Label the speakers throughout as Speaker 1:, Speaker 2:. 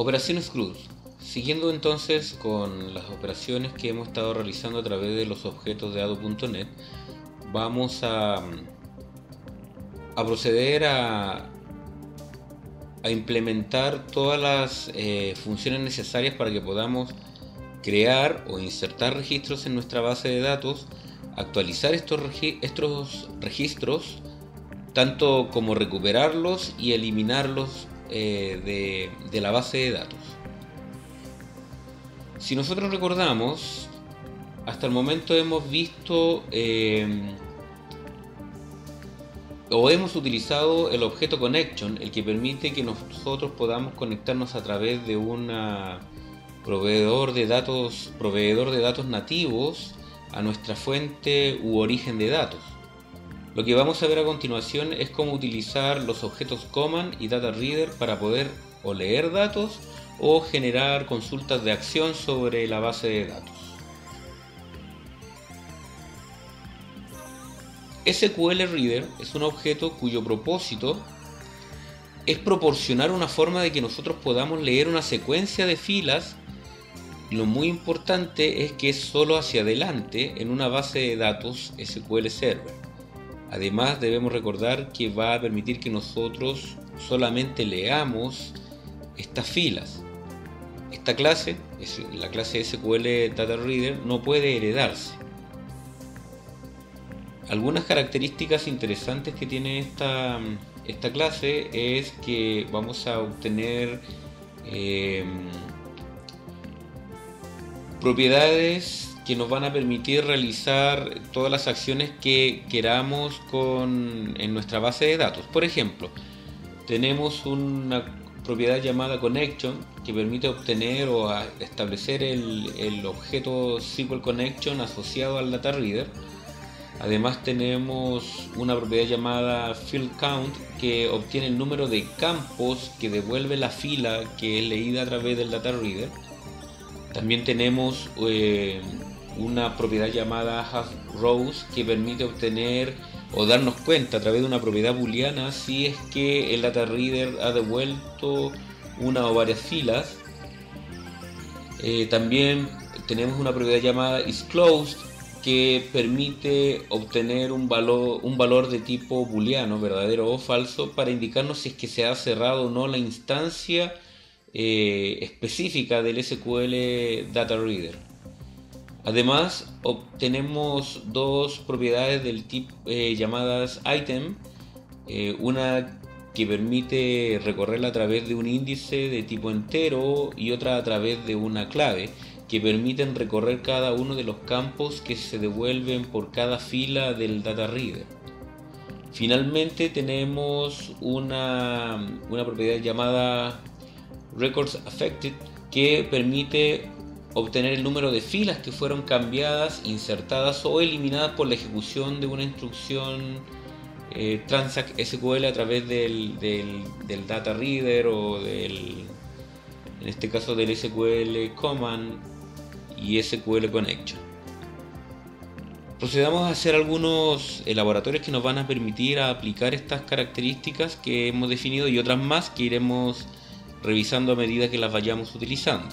Speaker 1: Operaciones CRUD. Siguiendo entonces con las operaciones que hemos estado realizando a través de los objetos de ADO.NET, vamos a proceder a implementar todas las funciones necesarias para que podamos crear o insertar registros en nuestra base de datos, actualizar estos registros, tanto como recuperarlos y eliminarlos de la base de datos. Si nosotros recordamos, hasta el momento hemos visto o hemos utilizado el objeto connection, el que permite que nosotros podamos conectarnos a través de un proveedor de datos nativos a nuestra fuente u origen de datos. Lo que vamos a ver a continuación es cómo utilizar los objetos command y data reader para poder o leer datos o generar consultas de acción sobre la base de datos. SQL Reader es un objeto cuyo propósito es proporcionar una forma de que nosotros podamos leer una secuencia de filas. Lo muy importante es que es solo hacia adelante en una base de datos SQL Server. Además, debemos recordar que va a permitir que nosotros solamente leamos estas filas. Esta clase, la clase SQL Data Reader, no puede heredarse. Algunas características interesantes que tiene esta clase es que vamos a obtener propiedades que nos van a permitir realizar todas las acciones que queramos en nuestra base de datos. Por ejemplo, tenemos una propiedad llamada connection que permite obtener o establecer el objeto SQL connection asociado al data reader. Además tenemos una propiedad llamada field count que obtiene el número de campos que devuelve la fila que es leída a través del data reader. También tenemos una propiedad llamada hasRows que permite obtener o darnos cuenta a través de una propiedad booleana si es que el data reader ha devuelto una o varias filas. También tenemos una propiedad llamada isClosed que permite obtener un valor de tipo booleano, verdadero o falso, para indicarnos si es que se ha cerrado o no la instancia específica del SQL Data Reader. Además, obtenemos dos propiedades del tipo llamadas item, una que permite recorrerla a través de un índice de tipo entero y otra a través de una clave, que permiten recorrer cada uno de los campos que se devuelven por cada fila del data reader. Finalmente tenemos una propiedad llamada records affected que permite obtener el número de filas que fueron cambiadas, insertadas o eliminadas por la ejecución de una instrucción transact SQL a través del data reader o en este caso del SQL command y SQL connection. Procedamos a hacer algunos laboratorios que nos van a permitir aplicar estas características que hemos definido y otras más que iremos revisando a medida que las vayamos utilizando.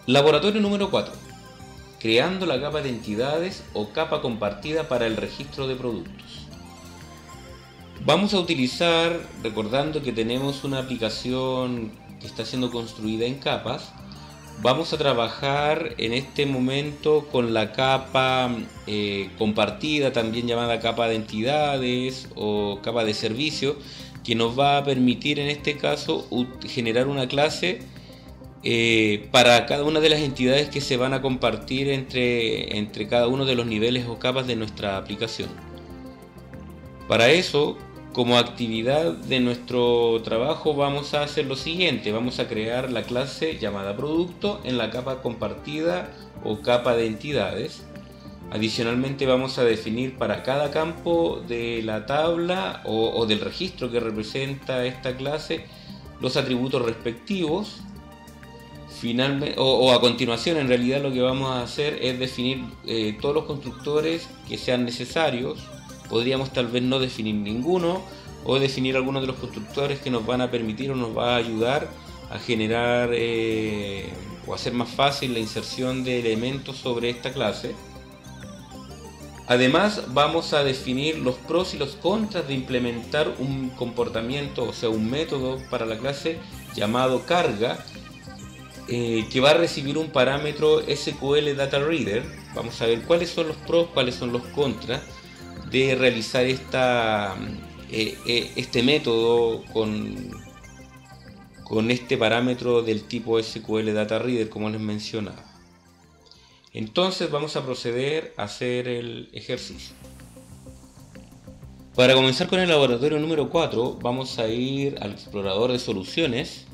Speaker 1: Laboratorio número 4. Creando la capa de entidades o capa compartida para el registro de productos. Vamos a utilizar, recordando que tenemos una aplicación que está siendo construida en capas, vamos a trabajar en este momento con la capa compartida, también llamada capa de entidades o capa de servicio, que nos va a permitir en este caso generar una clase para cada una de las entidades que se van a compartir entre cada uno de los niveles o capas de nuestra aplicación. Para eso, como actividad de nuestro trabajo, vamos a hacer lo siguiente: vamos a crear la clase llamada producto en la capa compartida o capa de entidades. Adicionalmente vamos a definir para cada campo de la tabla o del registro que representa esta clase los atributos respectivos. Finalmente, a continuación, en realidad lo que vamos a hacer es definir todos los constructores que sean necesarios. Podríamos tal vez no definir ninguno o definir algunos de los constructores que nos van a permitir o nos va a ayudar a generar o hacer más fácil la inserción de elementos sobre esta clase. Además, vamos a definir los pros y los contras de implementar un comportamiento, o sea, un método para la clase llamado carga, que va a recibir un parámetro SQL Data Reader. Vamos a ver cuáles son los pros, cuáles son los contras de realizar este método con este parámetro del tipo SQL Data Reader, como les mencionaba. Entonces vamos a proceder a hacer el ejercicio. Para comenzar con el laboratorio número 4, vamos a ir al explorador de soluciones.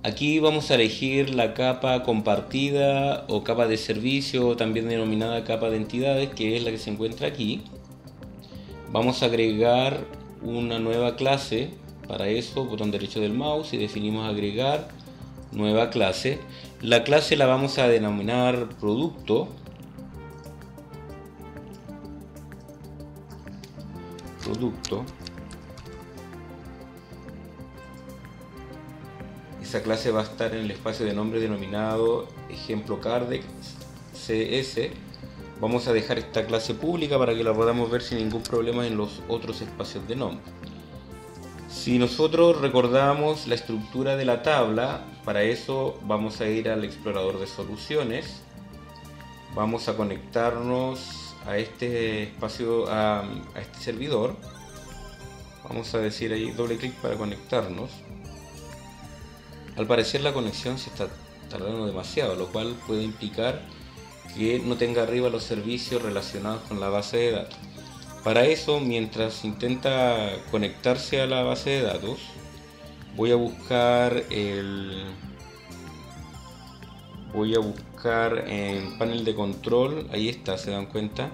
Speaker 1: Aquí vamos a elegir la capa compartida o capa de servicio, también denominada capa de entidades, que es la que se encuentra aquí. Vamos a agregar una nueva clase. Para eso, botón derecho del mouse y definimos agregar nueva clase. La clase la vamos a denominar producto. Esa clase va a estar en el espacio de nombre denominado ejemplo Cardex CS. Vamos a dejar esta clase pública para que la podamos ver sin ningún problema en los otros espacios de nombre. Si nosotros recordamos la estructura de la tabla, para eso vamos a ir al explorador de soluciones. Vamos a conectarnos a este espacio, a este servidor. Vamos a decir ahí doble clic para conectarnos. Al parecer la conexión se está tardando demasiado, lo cual puede implicar que no tenga arriba los servicios relacionados con la base de datos. Para eso, mientras intenta conectarse a la base de datos, voy a buscar en panel de control. Ahí está, se dan cuenta.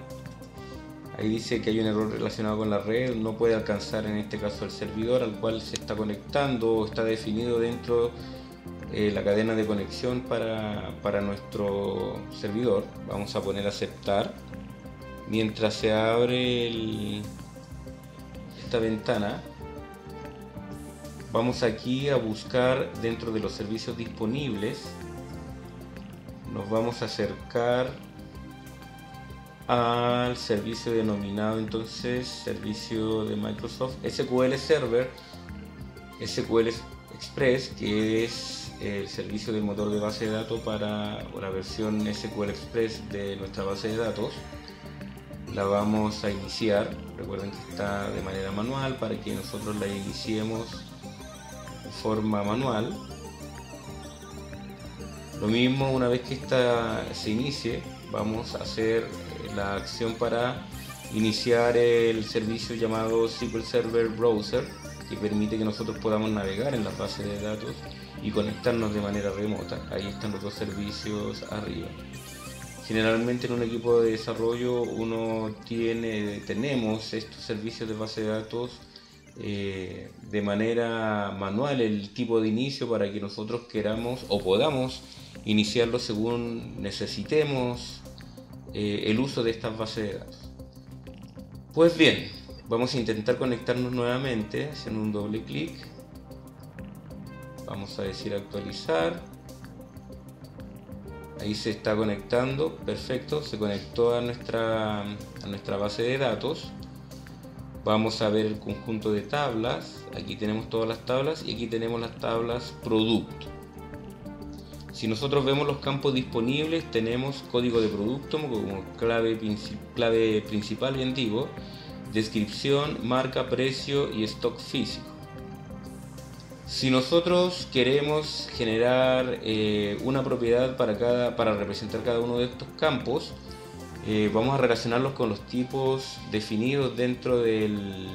Speaker 1: Ahí dice que hay un error relacionado con la red, no puede alcanzar en este caso el servidor al cual se está conectando o está definido dentro la cadena de conexión para nuestro servidor. Vamos a poner aceptar. Mientras se abre esta ventana, vamos aquí a buscar dentro de los servicios disponibles. Nos vamos a acercar al servicio denominado entonces servicio de Microsoft SQL Server, SQL Express, que es el servicio del motor de base de datos para la versión SQL Express de nuestra base de datos. La vamos a iniciar. Recuerden que está de manera manual para que nosotros la iniciemos de forma manual. Lo mismo, una vez que esta se inicie, vamos a hacer la acción para iniciar el servicio llamado SQL Server Browser, que permite que nosotros podamos navegar en la base de datos y conectarnos de manera remota. Ahí están los dos servicios arriba. Generalmente en un equipo de desarrollo tenemos estos servicios de base de datos de manera manual, el tipo de inicio, para que nosotros queramos o podamos iniciarlo según necesitemos el uso de estas bases de datos. Pues bien, vamos a intentar conectarnos nuevamente haciendo un doble clic. Vamos a decir actualizar. Ahí se está conectando, perfecto, se conectó a nuestra base de datos. Vamos a ver el conjunto de tablas. Aquí tenemos todas las tablas y aquí tenemos las tablas producto. Si nosotros vemos los campos disponibles, tenemos código de producto como clave principal, bien digo, descripción, marca, precio y stock físico. Si nosotros queremos generar una propiedad para representar cada uno de estos campos, vamos a relacionarlos con los tipos definidos dentro del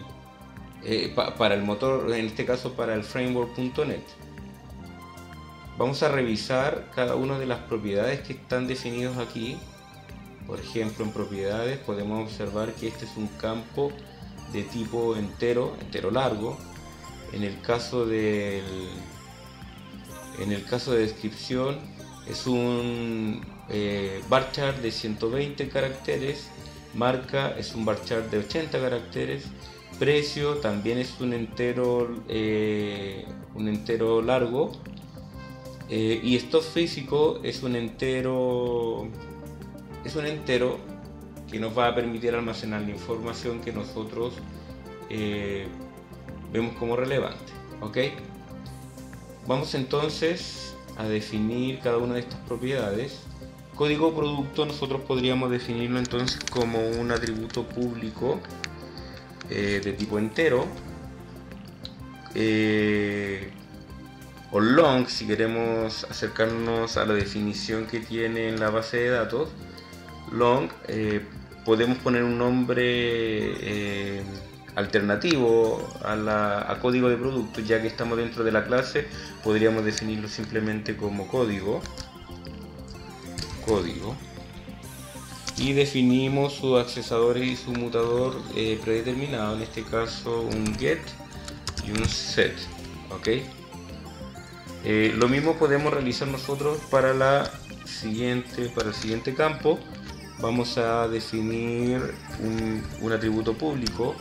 Speaker 1: para el motor, en este caso para el framework.net. Vamos a revisar cada una de las propiedades que están definidos aquí. Por ejemplo, en propiedades podemos observar que este es un campo de tipo entero largo. En el caso de descripción es un varchar de 120 caracteres, marca es un varchar de 80 caracteres Precio también es un entero largo. Y stock físico es un entero que nos va a permitir almacenar la información que nosotros vemos como relevante. ¿Ok? Vamos entonces a definir cada una de estas propiedades. Código producto nosotros podríamos definirlo entonces como un atributo público de tipo entero, o long si queremos acercarnos a la definición que tiene en la base de datos. Long, podemos poner un nombre alternativo a código de producto, ya que estamos dentro de la clase. Podríamos definirlo simplemente como código, y definimos sus accesadores y su mutador predeterminado, en este caso un get y un set. ¿Ok? Lo mismo podemos realizar nosotros para el siguiente campo. Vamos a definir un atributo público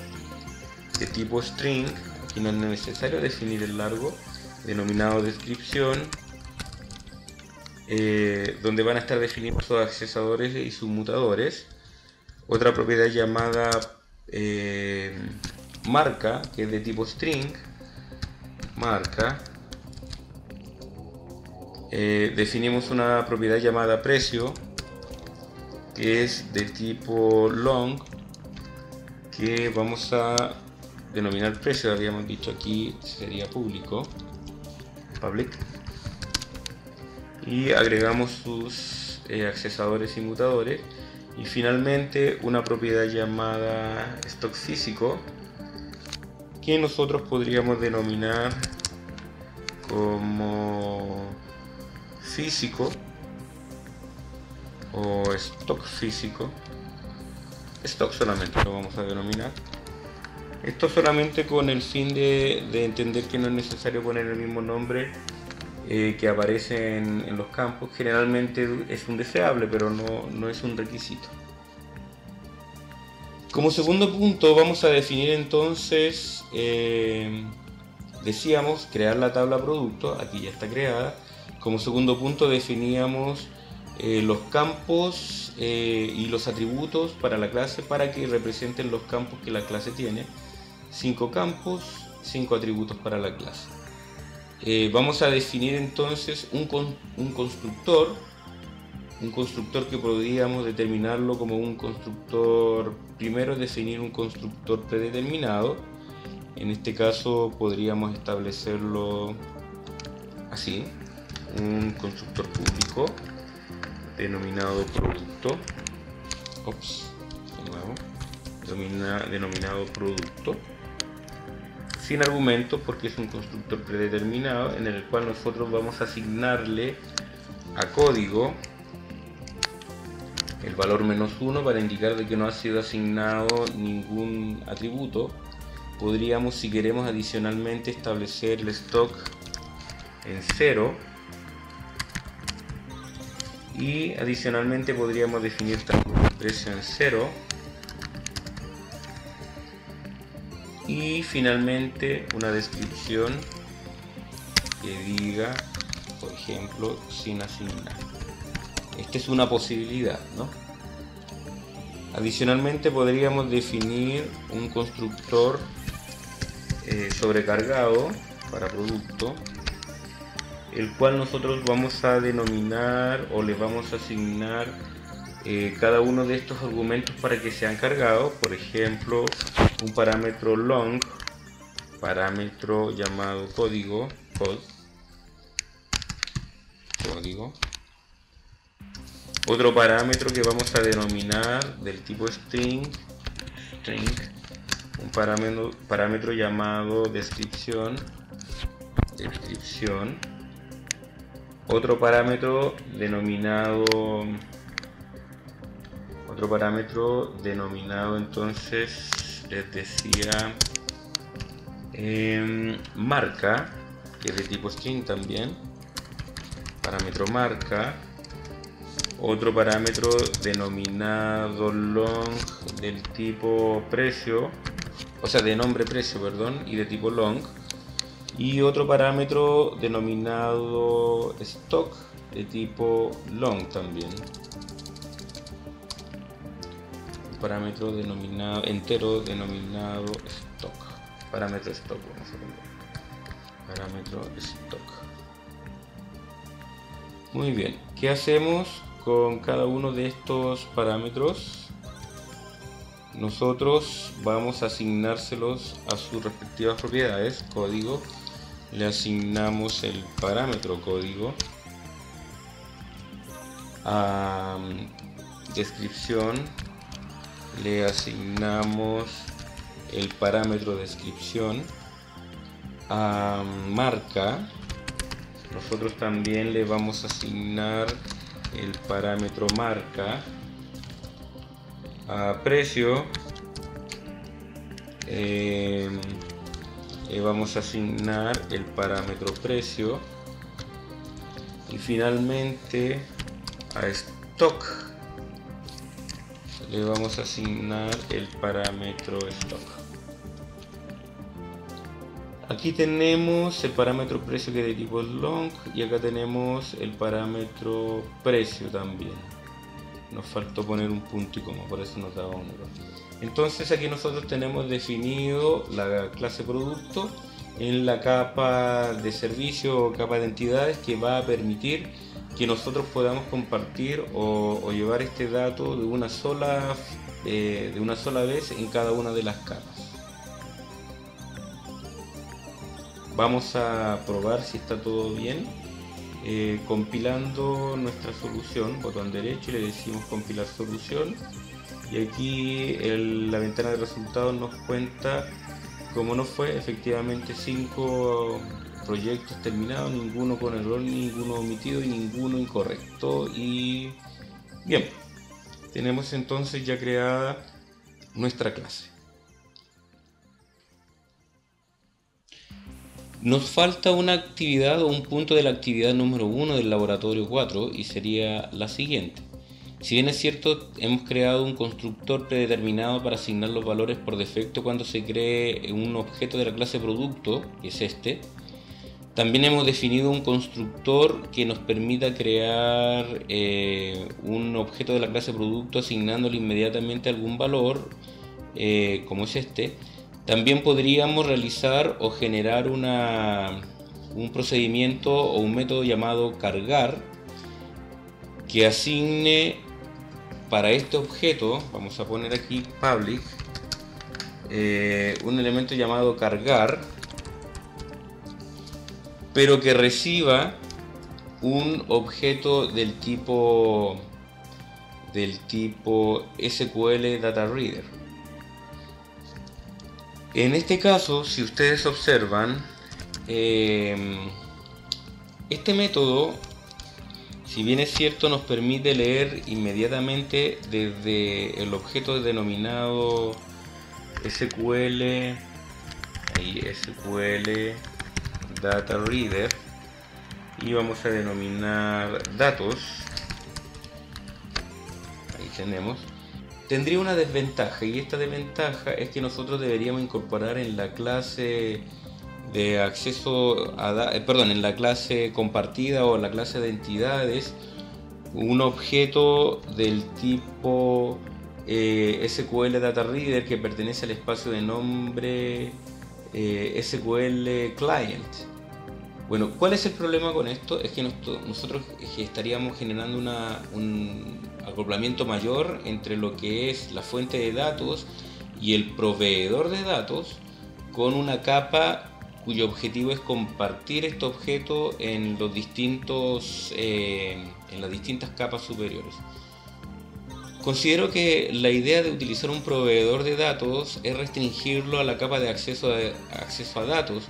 Speaker 1: de tipo string. Aquí no es necesario definir el largo, denominado descripción, donde van a estar definidos sus accesadores y sus mutadores. Otra propiedad llamada marca, que es de tipo string, marca. Definimos una propiedad llamada precio, que es de tipo long, que vamos a denominar precio. Habíamos dicho aquí sería público, public, y agregamos sus accesadores y mutadores. Y finalmente una propiedad llamada stock físico, que nosotros podríamos denominar como físico o stock físico. Stock solamente lo vamos a denominar. Esto solamente con el fin de entender que no es necesario poner el mismo nombre que aparece en los campos. Generalmente es un deseable, pero no es un requisito. Como segundo punto vamos a definir entonces, decíamos, crear la tabla producto. Aquí ya está creada. Como segundo punto definíamos los campos y los atributos para la clase, para que representen los campos que la clase tiene. 5 campos, 5 atributos para la clase. Vamos a definir entonces un constructor que podríamos determinarlo como un constructor. Primero definir un constructor predeterminado. En este caso podríamos establecerlo así: un constructor público denominado producto, denominado producto, sin argumentos, porque es un constructor predeterminado en el cual nosotros vamos a asignarle a código el valor -1 para indicar de que no ha sido asignado ningún atributo. Podríamos, si queremos, adicionalmente establecer el stock en 0, y adicionalmente podríamos definir también el precio en 0, y finalmente una descripción que diga, por ejemplo, sin asignar. Esta es una posibilidad, ¿no? Adicionalmente podríamos definir un constructor sobrecargado para producto, el cual nosotros vamos a denominar o le vamos a asignar cada uno de estos argumentos para que sean cargados. Por ejemplo, un parámetro long, parámetro llamado código, otro parámetro que vamos a denominar del tipo string, un parámetro llamado descripción, otro parámetro denominado entonces, les decía, marca, que es de tipo string también, parámetro marca. Otro parámetro denominado long del tipo precio, o sea, de nombre precio, perdón, y de tipo long, y otro parámetro denominado stock de tipo long también. Un parámetro denominado entero denominado stock. Parámetro stock, vamos a poner. Parámetro stock. Muy bien, ¿qué hacemos con cada uno de estos parámetros? Nosotros vamos a asignárselos a sus respectivas propiedades. Código, le asignamos el parámetro código. A descripción le asignamos el parámetro descripción. A marca nosotros también le vamos a asignar el parámetro marca. A precio le vamos a asignar el parámetro precio, y finalmente a stock le vamos a asignar el parámetro stock. Aquí tenemos el parámetro precio, que es de tipo long, y acá tenemos el parámetro precio también. Nos faltó poner un punto y coma, por eso nos daba un error. Entonces aquí nosotros tenemos definido la clase producto en la capa de servicio o capa de entidades, que va a permitir que nosotros podamos compartir o llevar este dato de una sola vez en cada una de las capas. Vamos a probar si está todo bien. Compilando nuestra solución, botón derecho, y le decimos compilar solución, y aquí la ventana de resultados nos cuenta cómo nos fue. Efectivamente 5 proyectos terminados, ninguno con error, ninguno omitido y ninguno incorrecto. Y bien, tenemos entonces ya creada nuestra clase. Nos falta una actividad o un punto de la actividad número 1 del laboratorio 4, y sería la siguiente. Si bien es cierto, hemos creado un constructor predeterminado para asignar los valores por defecto cuando se cree un objeto de la clase producto, que es este, también hemos definido un constructor que nos permita crear un objeto de la clase producto asignándole inmediatamente algún valor, como es este. También podríamos realizar o generar un procedimiento o un método llamado cargar, que asigne para este objeto, vamos a poner aquí public, un elemento llamado cargar, pero que reciba un objeto del tipo SQL Data Reader. En este caso, si ustedes observan, este método, si bien es cierto, nos permite leer inmediatamente desde el objeto denominado SQL Data Reader, y vamos a denominar datos. Ahí tenemos. Tendría una desventaja, y esta desventaja es que nosotros deberíamos incorporar en la clase de acceso a en la clase compartida o la clase de entidades, un objeto del tipo SQL Data Reader que pertenece al espacio de nombre SQL Client. Bueno, ¿cuál es el problema con esto? Es que nosotros estaríamos generando un acoplamiento mayor entre lo que es la fuente de datos y el proveedor de datos, con una capa cuyo objetivo es compartir este objeto en las distintas capas superiores. Considero que la idea de utilizar un proveedor de datos es restringirlo a la capa de acceso a datos,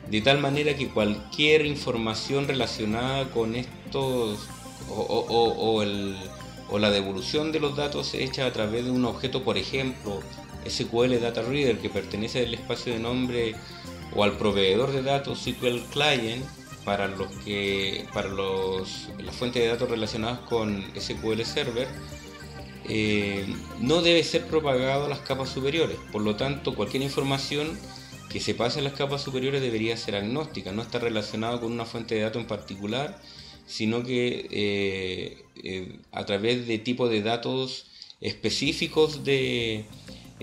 Speaker 1: de tal manera que cualquier información relacionada con estos o la devolución de los datos hecha a través de un objeto, por ejemplo SQL Data Reader, que pertenece al espacio de nombre o al proveedor de datos SQL Client, para las fuentes de datos relacionadas con SQL Server, no debe ser propagado a las capas superiores. Por lo tanto, cualquier información que se pase a las capas superiores debería ser agnóstica, no está relacionado con una fuente de datos en particular, sino que a través de tipos de datos específicos de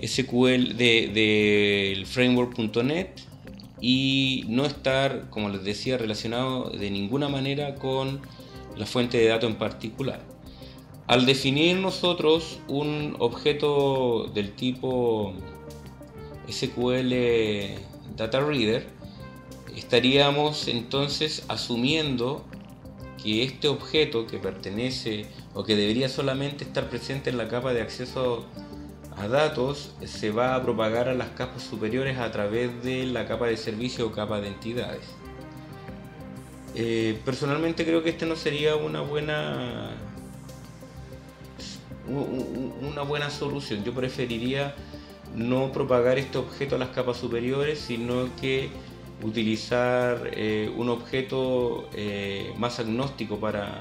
Speaker 1: SQL del framework.net, y no estar, como les decía, relacionado de ninguna manera con la fuente de datos en particular. Al definir nosotros un objeto del tipo SQL Data Reader, estaríamos entonces asumiendo que este objeto, que pertenece o que debería solamente estar presente en la capa de acceso a datos, se va a propagar a las capas superiores a través de la capa de servicio o capa de entidades. Personalmente creo que este no sería una buena solución. Yo preferiría no propagar este objeto a las capas superiores, sino que utilizar un objeto más agnóstico para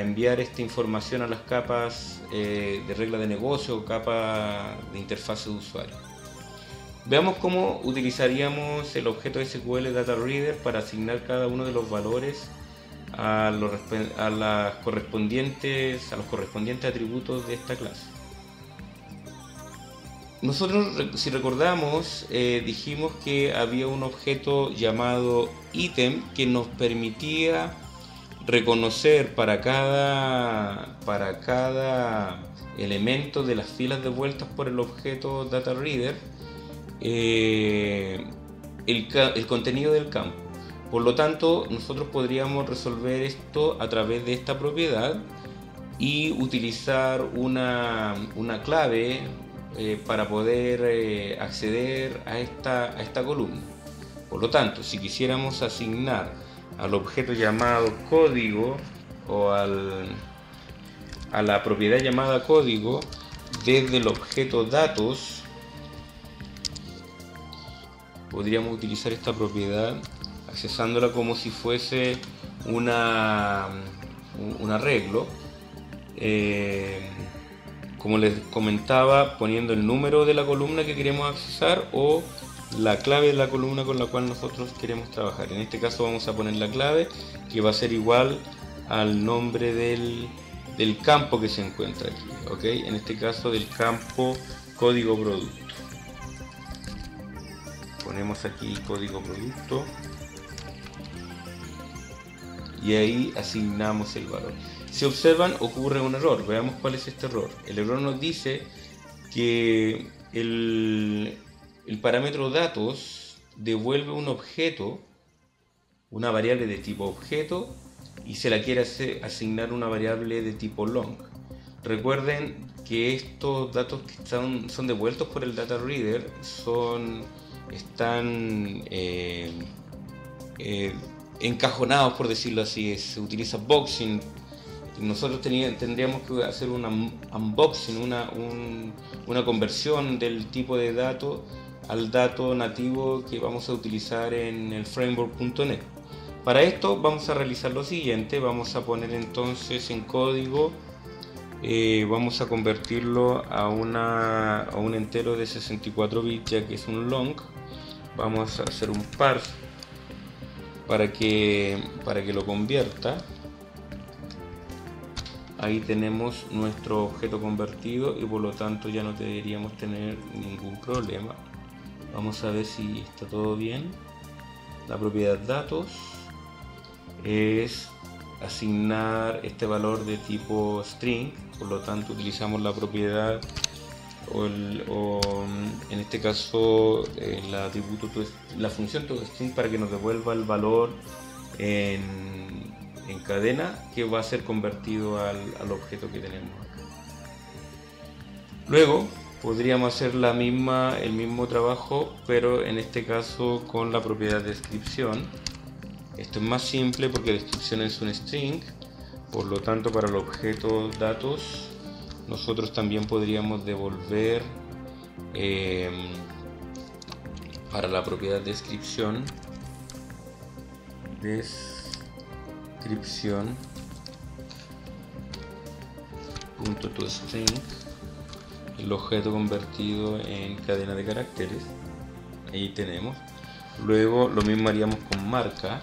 Speaker 1: enviar esta información a las capas de regla de negocio o capa de interfase de usuario. Veamos cómo utilizaríamos el objeto SQL Data Reader para asignar cada uno de los valores a los correspondientes atributos de esta clase. Nosotros, si recordamos, dijimos que había un objeto llamado item que nos permitía reconocer para cada elemento de las filas devueltas por el objeto Data Reader el contenido del campo. Por lo tanto, nosotros podríamos resolver esto a través de esta propiedad y utilizar una clave para poder acceder a esta columna. Por lo tanto, si quisiéramos asignar al objeto llamado código o a la propiedad llamada código desde el objeto datos, podríamos utilizar esta propiedad accesándola como si fuese un arreglo, como les comentaba, poniendo el número de la columna que queremos accesar o la clave de la columna con la cual nosotros queremos trabajar. En este caso vamos a poner la clave, que va a ser igual al nombre del campo que se encuentra aquí, ¿ok? En este caso del campo código producto. Ponemos aquí código producto y ahí asignamos el valor. Si observan, ocurre un error. Veamos cuál es este error. El error nos dice que el parámetro datos devuelve un objeto, una variable de tipo objeto, y se la quiere asignar una variable de tipo long. Recuerden que estos datos que son devueltos por el data reader están encajonados, por decirlo así. Se utiliza boxing. Nosotros tendríamos que hacer un unboxing, una conversión del tipo de dato al dato nativo que vamos a utilizar en el framework.net. Para esto vamos a realizar lo siguiente. Vamos a poner entonces en código, vamos a convertirlo a un entero de 64 bits, ya que es un long. Vamos a hacer un parse para que lo convierta. Ahí tenemos nuestro objeto convertido y por lo tanto ya no deberíamos tener ningún problema. Vamos a ver si está todo bien. La propiedad datos es asignar este valor de tipo string, por lo tanto utilizamos la propiedad o en este caso el atributo la función toString para que nos devuelva el valor en cadena, que va a ser convertido al objeto que tenemos acá. Luego podríamos hacer el mismo trabajo, pero en este caso con la propiedad de descripción. Esto es más simple porque descripción es un string, por lo tanto para el objeto datos nosotros también podríamos devolver para la propiedad de descripción string, el objeto convertido en cadena de caracteres. Ahí tenemos. Luego lo mismo haríamos con marca.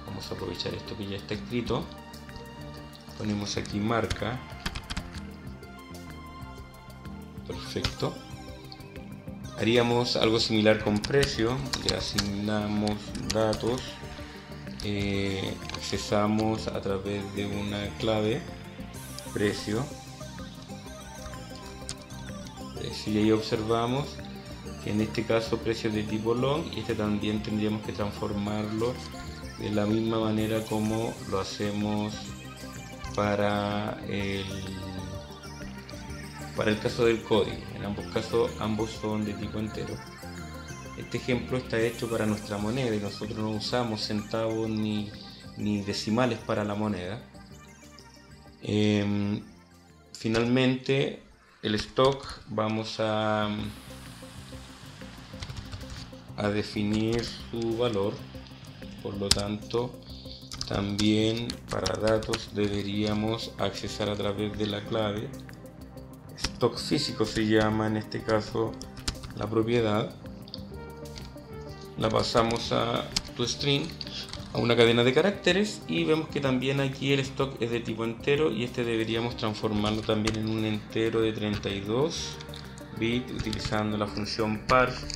Speaker 1: Vamos a aprovechar esto que ya está escrito. Ponemos aquí marca. Perfecto. Haríamos algo similar con precio. Le asignamos datos. Accesamos a través de una clave precio. Y ahí observamos que en este caso precio de tipo long, y este también tendríamos que transformarlo de la misma manera como lo hacemos para el caso del código. En ambos casos ambos son de tipo entero. Este ejemplo está hecho para nuestra moneda y nosotros no usamos centavos ni decimales para la moneda. Finalmente el stock vamos a definir su valor, por lo tanto también para datos deberíamos accesar a través de la clave stock físico, se llama en este caso la propiedad. La pasamos a toString, a una cadena de caracteres, y vemos que también aquí el stock es de tipo entero y este deberíamos transformarlo también en un entero de 32 bits utilizando la función parse,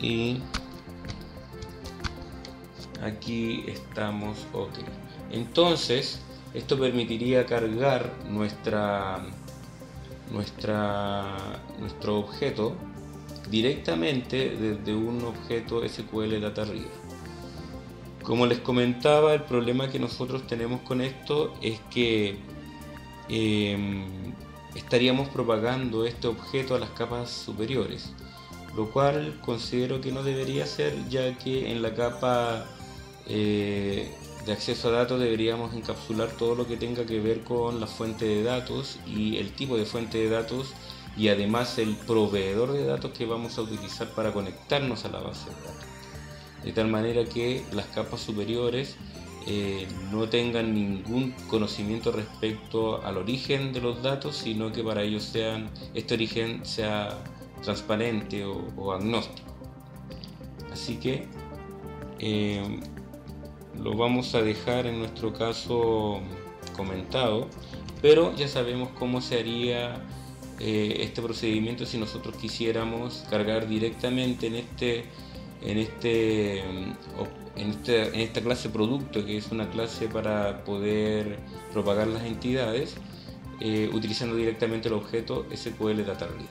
Speaker 1: y aquí estamos ok. Entonces esto permitiría cargar nuestro objeto directamente desde un objeto SQL Data Reader. Como les comentaba, el problema que nosotros tenemos con esto es que estaríamos propagando este objeto a las capas superiores, lo cual considero que no debería ser, ya que en la capa de acceso a datos deberíamos encapsular todo lo que tenga que ver con la fuente de datos y el tipo de fuente de datos, y además el proveedor de datos que vamos a utilizar para conectarnos a la base de datos, de tal manera que las capas superiores no tengan ningún conocimiento respecto al origen de los datos, sino que para ellos este origen sea transparente o agnóstico. Así que lo vamos a dejar en nuestro caso comentado, pero ya sabemos cómo se haría este procedimiento si nosotros quisiéramos cargar directamente en esta clase producto, que es una clase para poder propagar las entidades, utilizando directamente el objeto SQL Data Reader.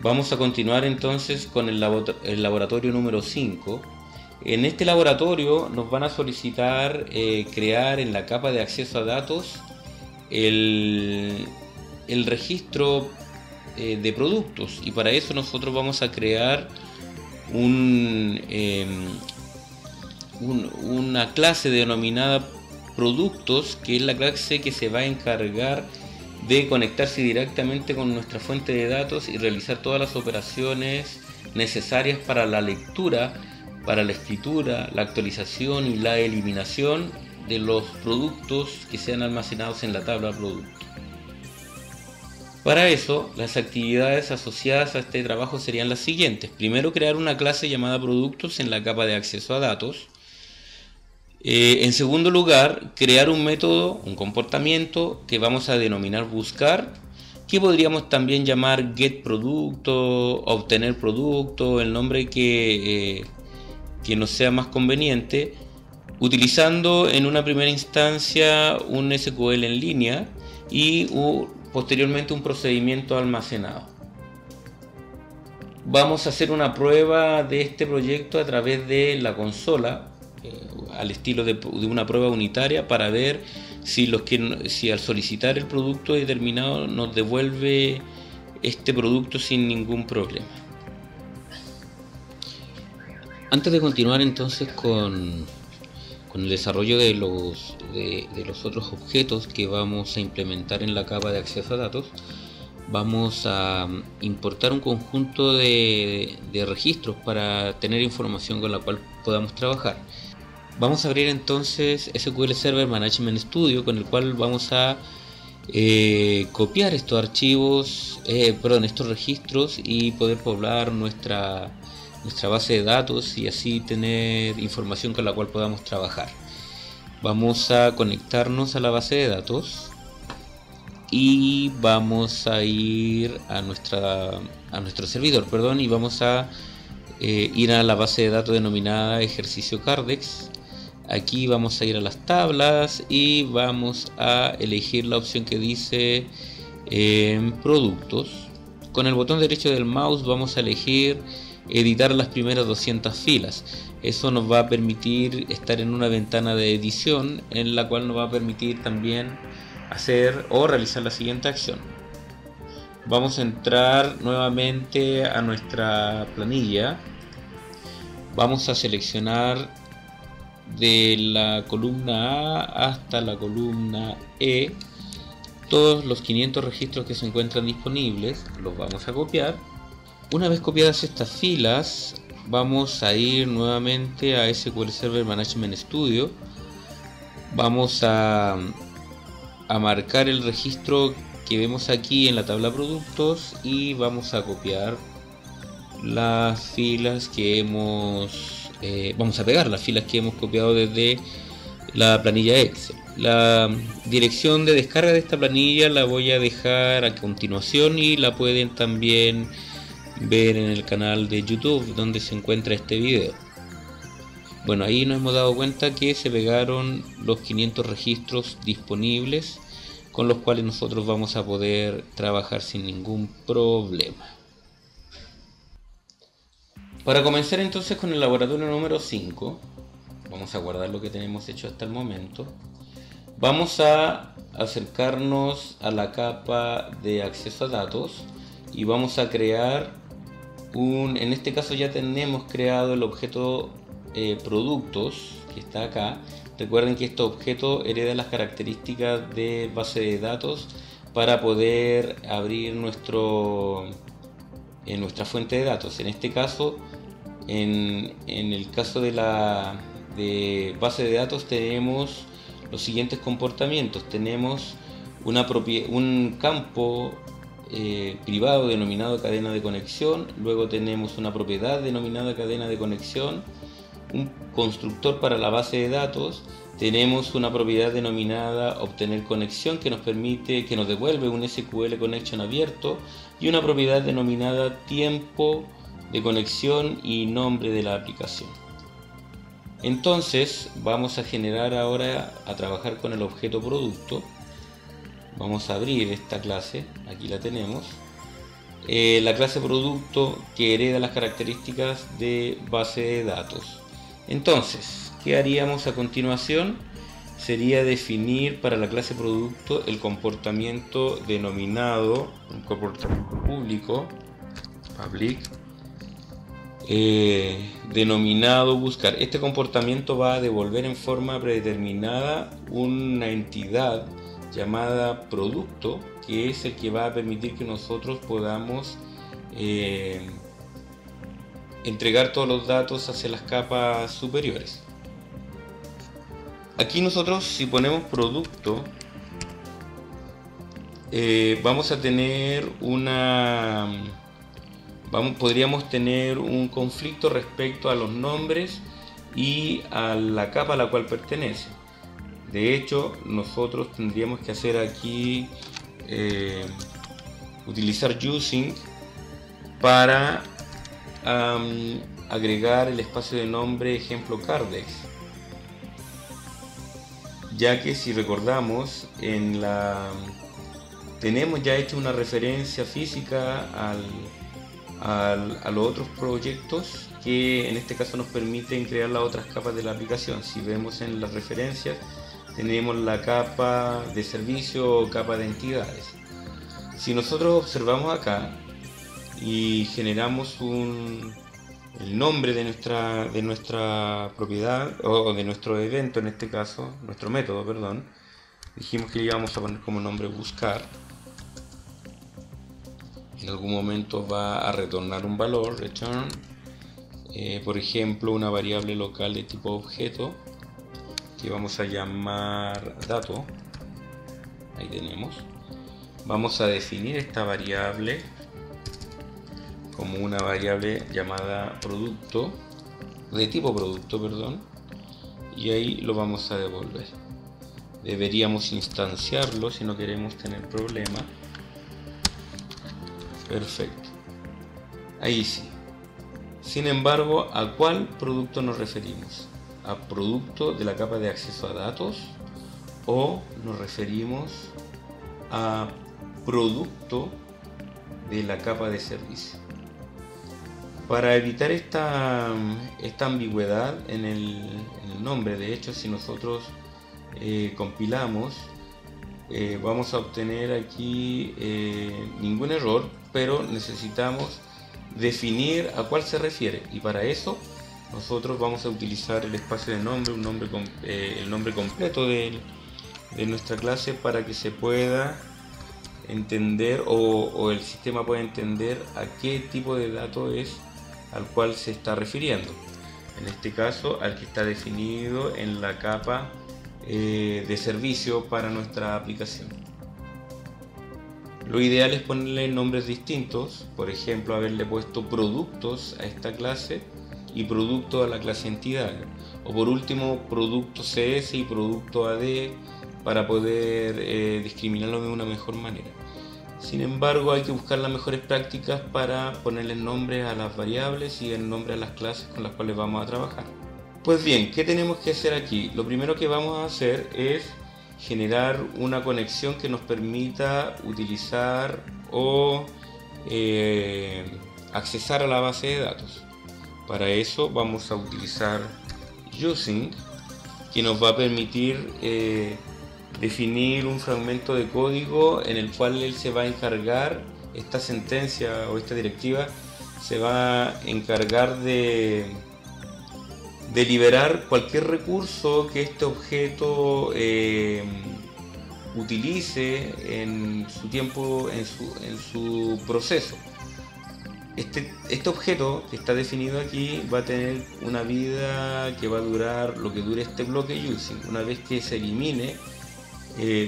Speaker 1: Vamos a continuar entonces con el laboratorio número 5. En este laboratorio nos van a solicitar crear en la capa de acceso a datos el registro de productos, y para eso nosotros vamos a crear una clase denominada productos, que es la clase que se va a encargar de conectarse directamente con nuestra fuente de datos y realizar todas las operaciones necesarias para la lectura, para la escritura, la actualización y la eliminación de los productos que sean almacenados en la tabla producto. Para eso, las actividades asociadas a este trabajo serían las siguientes. Primero, crear una clase llamada productos en la capa de acceso a datos. En segundo lugar, crear un método, un comportamiento que vamos a denominar buscar, que podríamos también llamar getProducto, obtener producto, el nombre que nos sea más conveniente, utilizando en una primera instancia un SQL en línea y posteriormente un procedimiento almacenado. Vamos a hacer una prueba de este proyecto a través de la consola, al estilo de una prueba unitaria, para ver si al solicitar el producto determinado nos devuelve este producto sin ningún problema. Antes de continuar entonces con el desarrollo de los otros objetos que vamos a implementar en la capa de acceso a datos, vamos a importar un conjunto de registros para tener información con la cual podamos trabajar. Vamos a abrir entonces SQL Server Management Studio, con el cual vamos a copiar estos archivos, estos registros y poder poblar nuestra base de datos y así tener información con la cual podamos trabajar. Vamos a conectarnos a la base de datos y vamos a ir a nuestro servidor, y vamos a ir a la base de datos denominada ejercicio Cardex. Aquí vamos a ir a las tablas y vamos a elegir la opción que dice productos. Con el botón derecho del mouse vamos a elegir editar las primeras 200 filas. Eso nos va a permitir estar en una ventana de edición en la cual nos va a permitir también hacer o realizar la siguiente acción. Vamos a entrar nuevamente a nuestra planilla. Vamos a seleccionar de la columna A hasta la columna E todos los 500 registros que se encuentran disponibles. Los vamos a copiar. Una vez copiadas estas filas, vamos a ir nuevamente a SQL Server Management Studio. Vamos a marcar el registro que vemos aquí en la tabla productos y vamos a copiar las filas que vamos a pegar las filas que hemos copiado desde la planilla Excel. La dirección de descarga de esta planilla la voy a dejar a continuación y la pueden también ver en el canal de YouTube donde se encuentra este video. Bueno, ahí nos hemos dado cuenta que se pegaron los 500 registros disponibles con los cuales nosotros vamos a poder trabajar sin ningún problema. Para comenzar entonces con el laboratorio número 5, vamos a guardar lo que tenemos hecho hasta el momento. Vamos a acercarnos a la capa de acceso a datos y vamos a crear en este caso ya tenemos creado el objeto productos que está acá. Recuerden que este objeto hereda las características de base de datos para poder abrir nuestra fuente de datos. En este caso, en el caso de base de datos tenemos los siguientes comportamientos. Tenemos un campo privado denominado cadena de conexión, luego tenemos una propiedad denominada cadena de conexión, un constructor para la base de datos, tenemos una propiedad denominada obtener conexión que nos devuelve un SQL connection abierto y una propiedad denominada tiempo de conexión y nombre de la aplicación. Entonces vamos a generar ahora a trabajar con el objeto producto. Vamos a abrir esta clase, aquí la tenemos, la clase producto que hereda las características de base de datos. Entonces, ¿qué haríamos a continuación? Sería definir para la clase producto el comportamiento denominado, un comportamiento público, public, denominado buscar. Este comportamiento va a devolver en forma predeterminada una entidad llamada producto, que es el que va a permitir que nosotros podamos entregar todos los datos hacia las capas superiores. Aquí nosotros, si ponemos producto, vamos a tener podríamos tener un conflicto respecto a los nombres y a la capa a la cual pertenece. De hecho, nosotros tendríamos que hacer aquí utilizar using para agregar el espacio de nombre ejemplo Cardex, ya que si recordamos tenemos ya hecho una referencia física a los otros proyectos que en este caso nos permiten crear las otras capas de la aplicación. Si vemos en las referencias tenemos la capa de servicio o capa de entidades. Si nosotros observamos acá y generamos el nombre de nuestra propiedad o de nuestro evento, en este caso, nuestro método, perdón, dijimos que le íbamos a poner como nombre buscar. En algún momento va a retornar un valor, return, por ejemplo una variable local de tipo objeto que vamos a llamar dato. Ahí tenemos. Vamos a definir esta variable como una variable llamada producto, de tipo producto, perdón, y ahí lo vamos a devolver. Deberíamos instanciarlo si no queremos tener problemas. Perfecto. Ahí sí. Sin embargo, ¿a cuál producto nos referimos? ¿A producto de la capa de acceso a datos o nos referimos a producto de la capa de servicio? Para evitar esta ambigüedad en el nombre, de hecho, si nosotros compilamos, vamos a obtener aquí ningún error, pero necesitamos definir a cuál se refiere, y para eso nosotros vamos a utilizar el espacio de nombre, el nombre completo de nuestra clase, para que se pueda entender o el sistema pueda entender a qué tipo de dato es al cual se está refiriendo. En este caso, al que está definido en la capa de servicio para nuestra aplicación. Lo ideal es ponerle nombres distintos, por ejemplo, haberle puesto productos a esta clase y producto a la clase entidad, o por último producto CS y producto AD, para poder discriminarlo de una mejor manera. Sin embargo, hay que buscar las mejores prácticas para ponerle nombres a las variables y el nombre a las clases con las cuales vamos a trabajar. Pues bien, ¿qué tenemos que hacer aquí? Lo primero que vamos a hacer es generar una conexión que nos permita utilizar o accesar a la base de datos. Para eso vamos a utilizar using, que nos va a permitir definir un fragmento de código en el cual él se va a encargar, esta sentencia o esta directiva se va a encargar de liberar cualquier recurso que este objeto utilice en su tiempo, en su proceso. Este objeto que está definido aquí va a tener una vida que va a durar lo que dure este bloque using. Una vez que se elimine,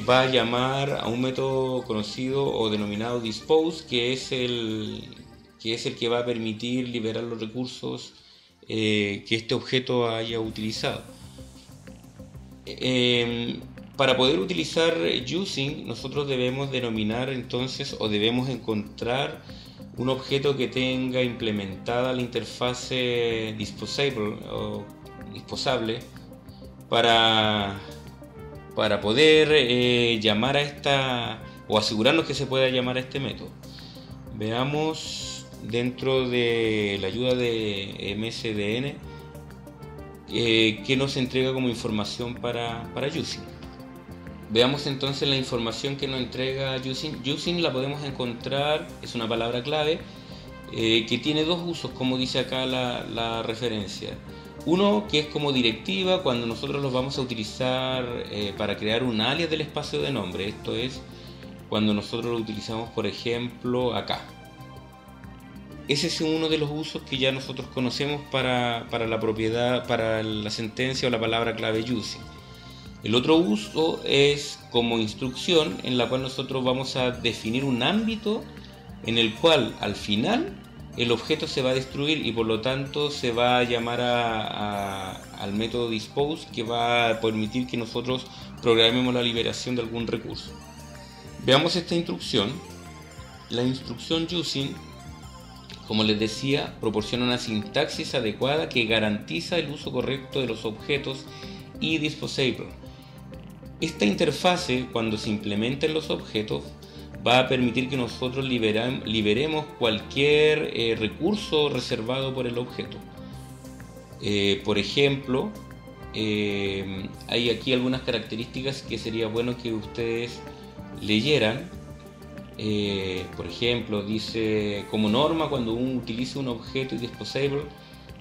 Speaker 1: va a llamar a un método conocido o denominado dispose, que es el que va a permitir liberar los recursos que este objeto haya utilizado. Para poder utilizar using, nosotros debemos denominar entonces, o debemos encontrar un objeto que tenga implementada la interfase disposable o disposable para poder llamar a esta, o asegurarnos que se pueda llamar a este método. Veamos dentro de la ayuda de MSDN qué nos entrega como información para using. Veamos entonces la información que nos entrega using. Using la podemos encontrar, es una palabra clave que tiene dos usos, como dice acá la referencia. Uno, que es como directiva cuando nosotros los vamos a utilizar para crear un alias del espacio de nombre. Esto es cuando nosotros lo utilizamos, por ejemplo, acá. Ese es uno de los usos que ya nosotros conocemos para la propiedad, para la sentencia o la palabra clave using. El otro uso es como instrucción, en la cual nosotros vamos a definir un ámbito en el cual al final el objeto se va a destruir y por lo tanto se va a llamar al método dispose, que va a permitir que nosotros programemos la liberación de algún recurso. Veamos esta instrucción. La instrucción using, como les decía, proporciona una sintaxis adecuada que garantiza el uso correcto de los objetos y disposable. Esta interfase, cuando se implementa en los objetos, va a permitir que nosotros liberemos cualquier recurso reservado por el objeto. Por ejemplo, hay aquí algunas características que sería bueno que ustedes leyeran. Por ejemplo, dice: como norma, cuando uno utilice un objeto y disposable,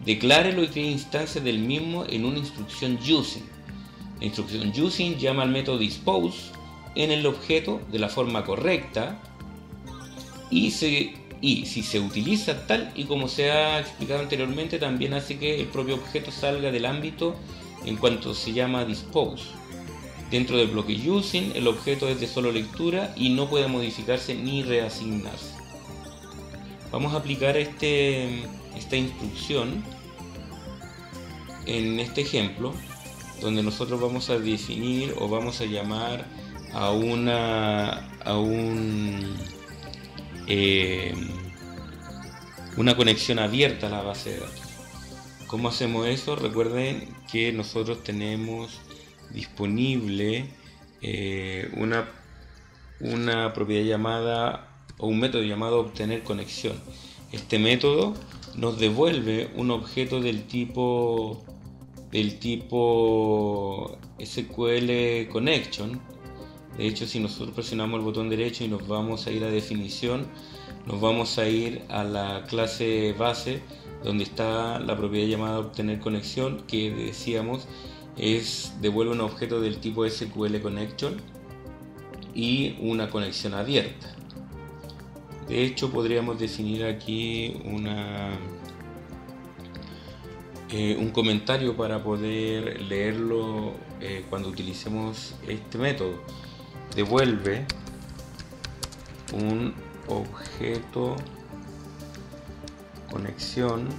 Speaker 1: declárelo y cree instancias del mismo en una instrucción using. La instrucción using llama al método dispose en el objeto de la forma correcta y si se utiliza tal y como se ha explicado anteriormente, también hace que el propio objeto salga del ámbito en cuanto se llama dispose. Dentro del bloque using, el objeto es de solo lectura y no puede modificarse ni reasignarse. Vamos a aplicar esta instrucción en este ejemplo, donde nosotros vamos a definir o vamos a llamar a una conexión abierta a la base de datos. ¿Cómo hacemos eso? Recuerden que nosotros tenemos disponible una propiedad llamada, o un método llamado obtener conexión. Este método nos devuelve un objeto del tipo SQL connection. De hecho, si nosotros presionamos el botón derecho y nos vamos a ir a definición, nos vamos a ir a la clase base donde está la propiedad llamada obtener conexión, que decíamos devuelve un objeto del tipo SQL connection y una conexión abierta. De hecho, podríamos definir aquí un comentario para poder leerlo cuando utilicemos este método. Devuelve un objeto conexión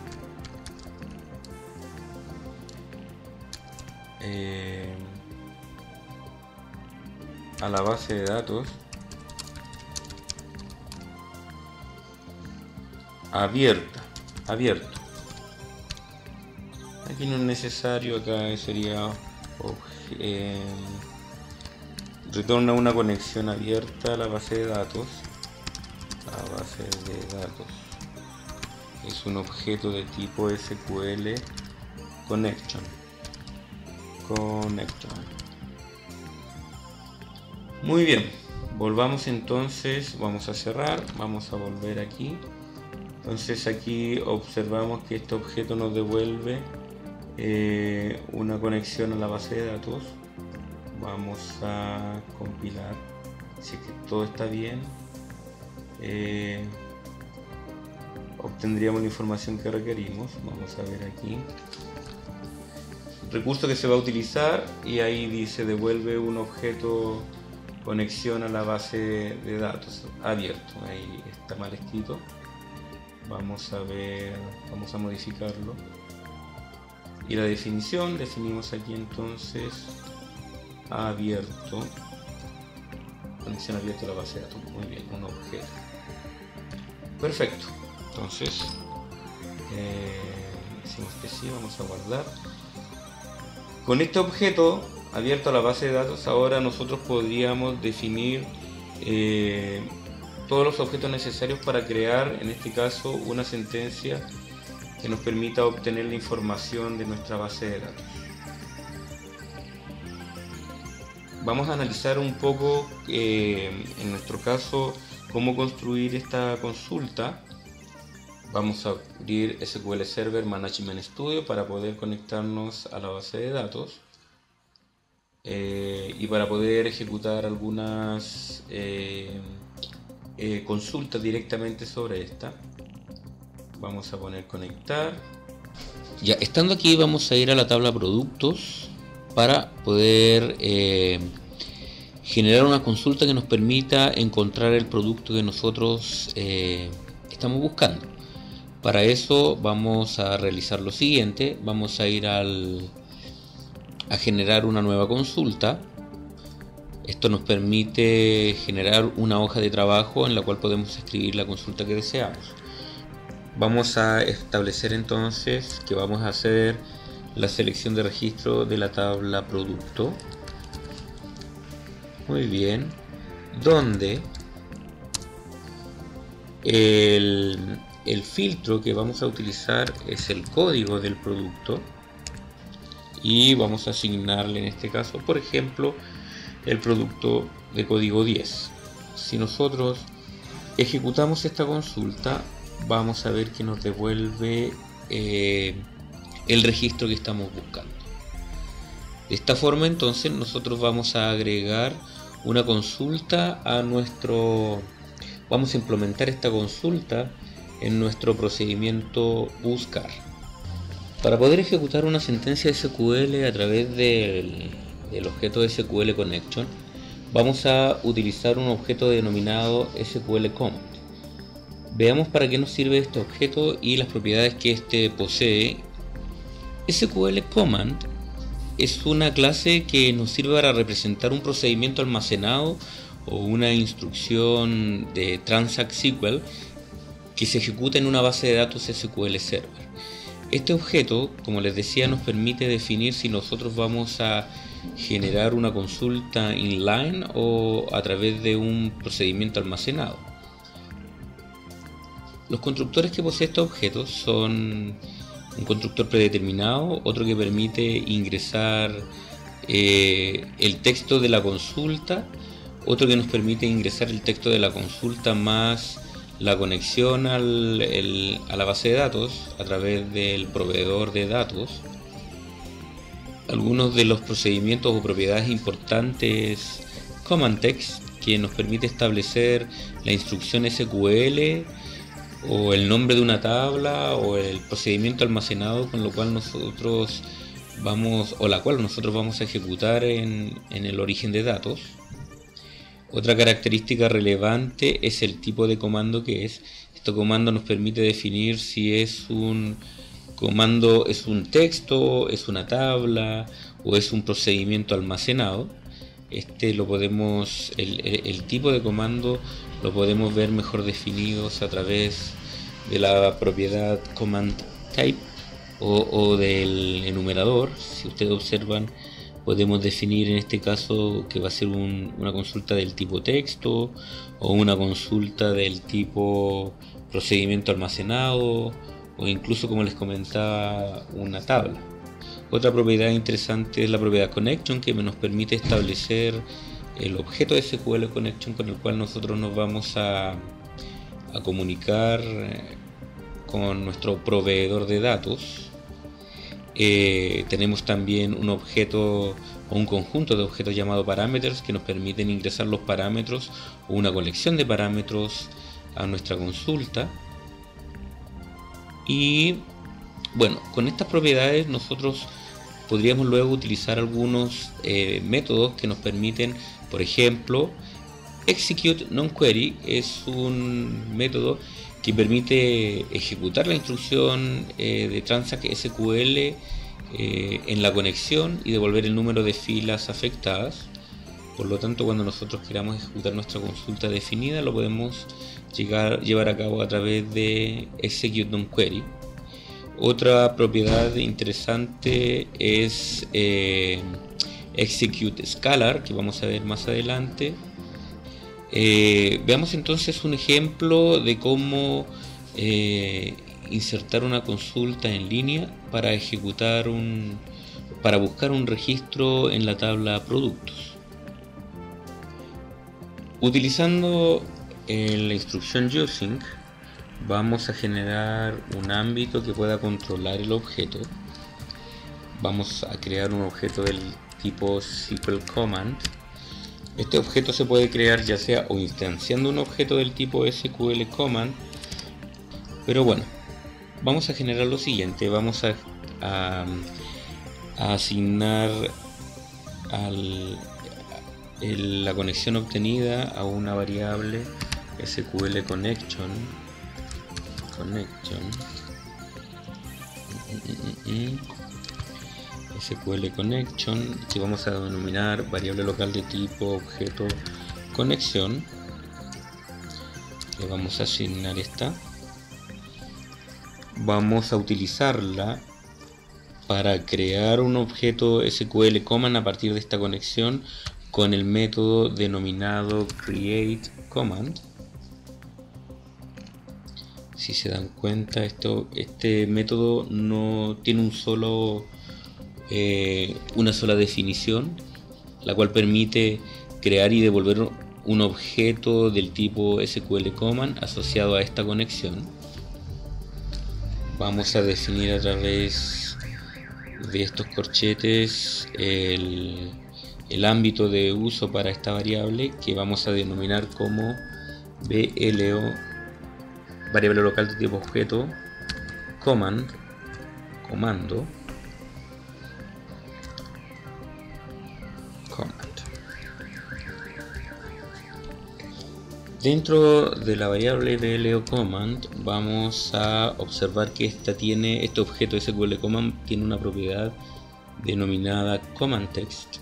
Speaker 1: a la base de datos abierto. Aquí no es necesario, acá sería retorna una conexión abierta a la base de datos. La base de datos es un objeto de tipo SQL connection. Muy bien, volvamos entonces, vamos a cerrar, vamos a volver aquí. Entonces aquí observamos que este objeto nos devuelve una conexión a la base de datos. Vamos a compilar, si es que todo está bien, obtendríamos la información que requerimos. Vamos a ver aquí recurso que se va a utilizar y ahí dice devuelve un objeto conexión a la base de datos abierto. Ahí está mal escrito. Vamos a ver, vamos a modificarlo. Y la definición, definimos aquí entonces abierto, conexión abierta a la base de datos. Muy bien, un objeto. Perfecto. Entonces, decimos que sí, vamos a guardar. Con este objeto abierto a la base de datos, ahora nosotros podríamos definir todos los objetos necesarios para crear, en este caso, una sentencia que nos permita obtener la información de nuestra base de datos. Vamos a analizar un poco, en nuestro caso, cómo construir esta consulta. Vamos a abrir SQL Server Management Studio para poder conectarnos a la base de datos y para poder ejecutar algunas consultas directamente sobre esta. Vamos a poner conectar. Ya estando aquí, vamos a ir a la tabla productos para poder generar una consulta que nos permita encontrar el producto que nosotros estamos buscando. Para eso vamos a realizar lo siguiente. Vamos a ir a generar una nueva consulta. Esto nos permite generar una hoja de trabajo en la cual podemos escribir la consulta que deseamos. Vamos a establecer entonces que vamos a hacer la selección de registro de la tabla producto. Muy bien. Donde el filtro que vamos a utilizar es el código del producto y vamos a asignarle en este caso, por ejemplo, el producto de código 10. Si nosotros ejecutamos esta consulta, vamos a ver que nos devuelve el registro que estamos buscando. De esta forma entonces nosotros vamos a agregar una consulta a vamos a implementar esta consulta en nuestro procedimiento buscar. Para poder ejecutar una sentencia SQL a través del del objeto SQL Connection, vamos a utilizar un objeto denominado SQL Command. Veamos para qué nos sirve este objeto y las propiedades que este posee. SQL Command es una clase que nos sirve para representar un procedimiento almacenado o una instrucción de Transact SQL que se ejecuta en una base de datos SQL Server. Este objeto, como les decía, nos permite definir si nosotros vamos a generar una consulta inline o a través de un procedimiento almacenado. Los constructores que posee este objeto son un constructor predeterminado, otro que permite ingresar el texto de la consulta, otro que nos permite ingresar el texto de la consulta más la conexión a la base de datos a través del proveedor de datos. Algunos de los procedimientos o propiedades importantes Command Text, que nos permite establecer la instrucción SQL o el nombre de una tabla o el procedimiento almacenado con lo cual nosotros vamos a ejecutar en el origen de datos. Otra característica relevante es el tipo de comando que es. Este comando nos permite definir si es un comando, es un texto, es una tabla o es un procedimiento almacenado. El tipo de comando lo podemos ver mejor definidos a través de la propiedad command type o del enumerador. Si ustedes observan, podemos definir en este caso que va a ser una consulta del tipo texto o una consulta del tipo procedimiento almacenado o incluso, como les comentaba, una tabla. Otra propiedad interesante es la propiedad connection, que nos permite establecer el objeto de SQL Connection con el cual nosotros nos vamos a comunicar con nuestro proveedor de datos. Tenemos también un objeto o un conjunto de objetos llamado parameters que nos permiten ingresar los parámetros o una colección de parámetros a nuestra consulta. Y bueno, con estas propiedades nosotros podríamos luego utilizar algunos métodos que nos permiten, por ejemplo, execute non-query es un método que permite ejecutar la instrucción de Transact SQL en la conexión y devolver el número de filas afectadas. Por lo tanto, cuando nosotros queramos ejecutar nuestra consulta definida, lo podemos llevar a cabo a través de execute non-query. Otra propiedad interesante es execute scalar, que vamos a ver más adelante. Veamos entonces un ejemplo de cómo insertar una consulta en línea para buscar un registro en la tabla productos. Utilizando la instrucción using, vamos a generar un ámbito que pueda controlar el objeto. Vamos a crear un objeto del tipo SQL Command. Este objeto se puede crear ya sea o instanciando un objeto del tipo SQL Command, pero bueno, vamos a generar lo siguiente. Vamos a asignar la conexión obtenida a una variable SQL Connection SQL Connection, que vamos a denominar variable local de tipo objeto conexión. Le vamos a asignar esta. Vamos a utilizarla para crear un objeto SQL Command a partir de esta conexión con el método denominado createCommand. Si se dan cuenta, este método no tiene una sola definición, la cual permite crear y devolver un objeto del tipo SQL Command asociado a esta conexión. Vamos a definir a través de estos corchetes el ámbito de uso para esta variable, que vamos a denominar como VLO, variable local de tipo objeto comando. Dentro de la variable BLCommand vamos a observar que este objeto SQL Command tiene una propiedad denominada CommandText,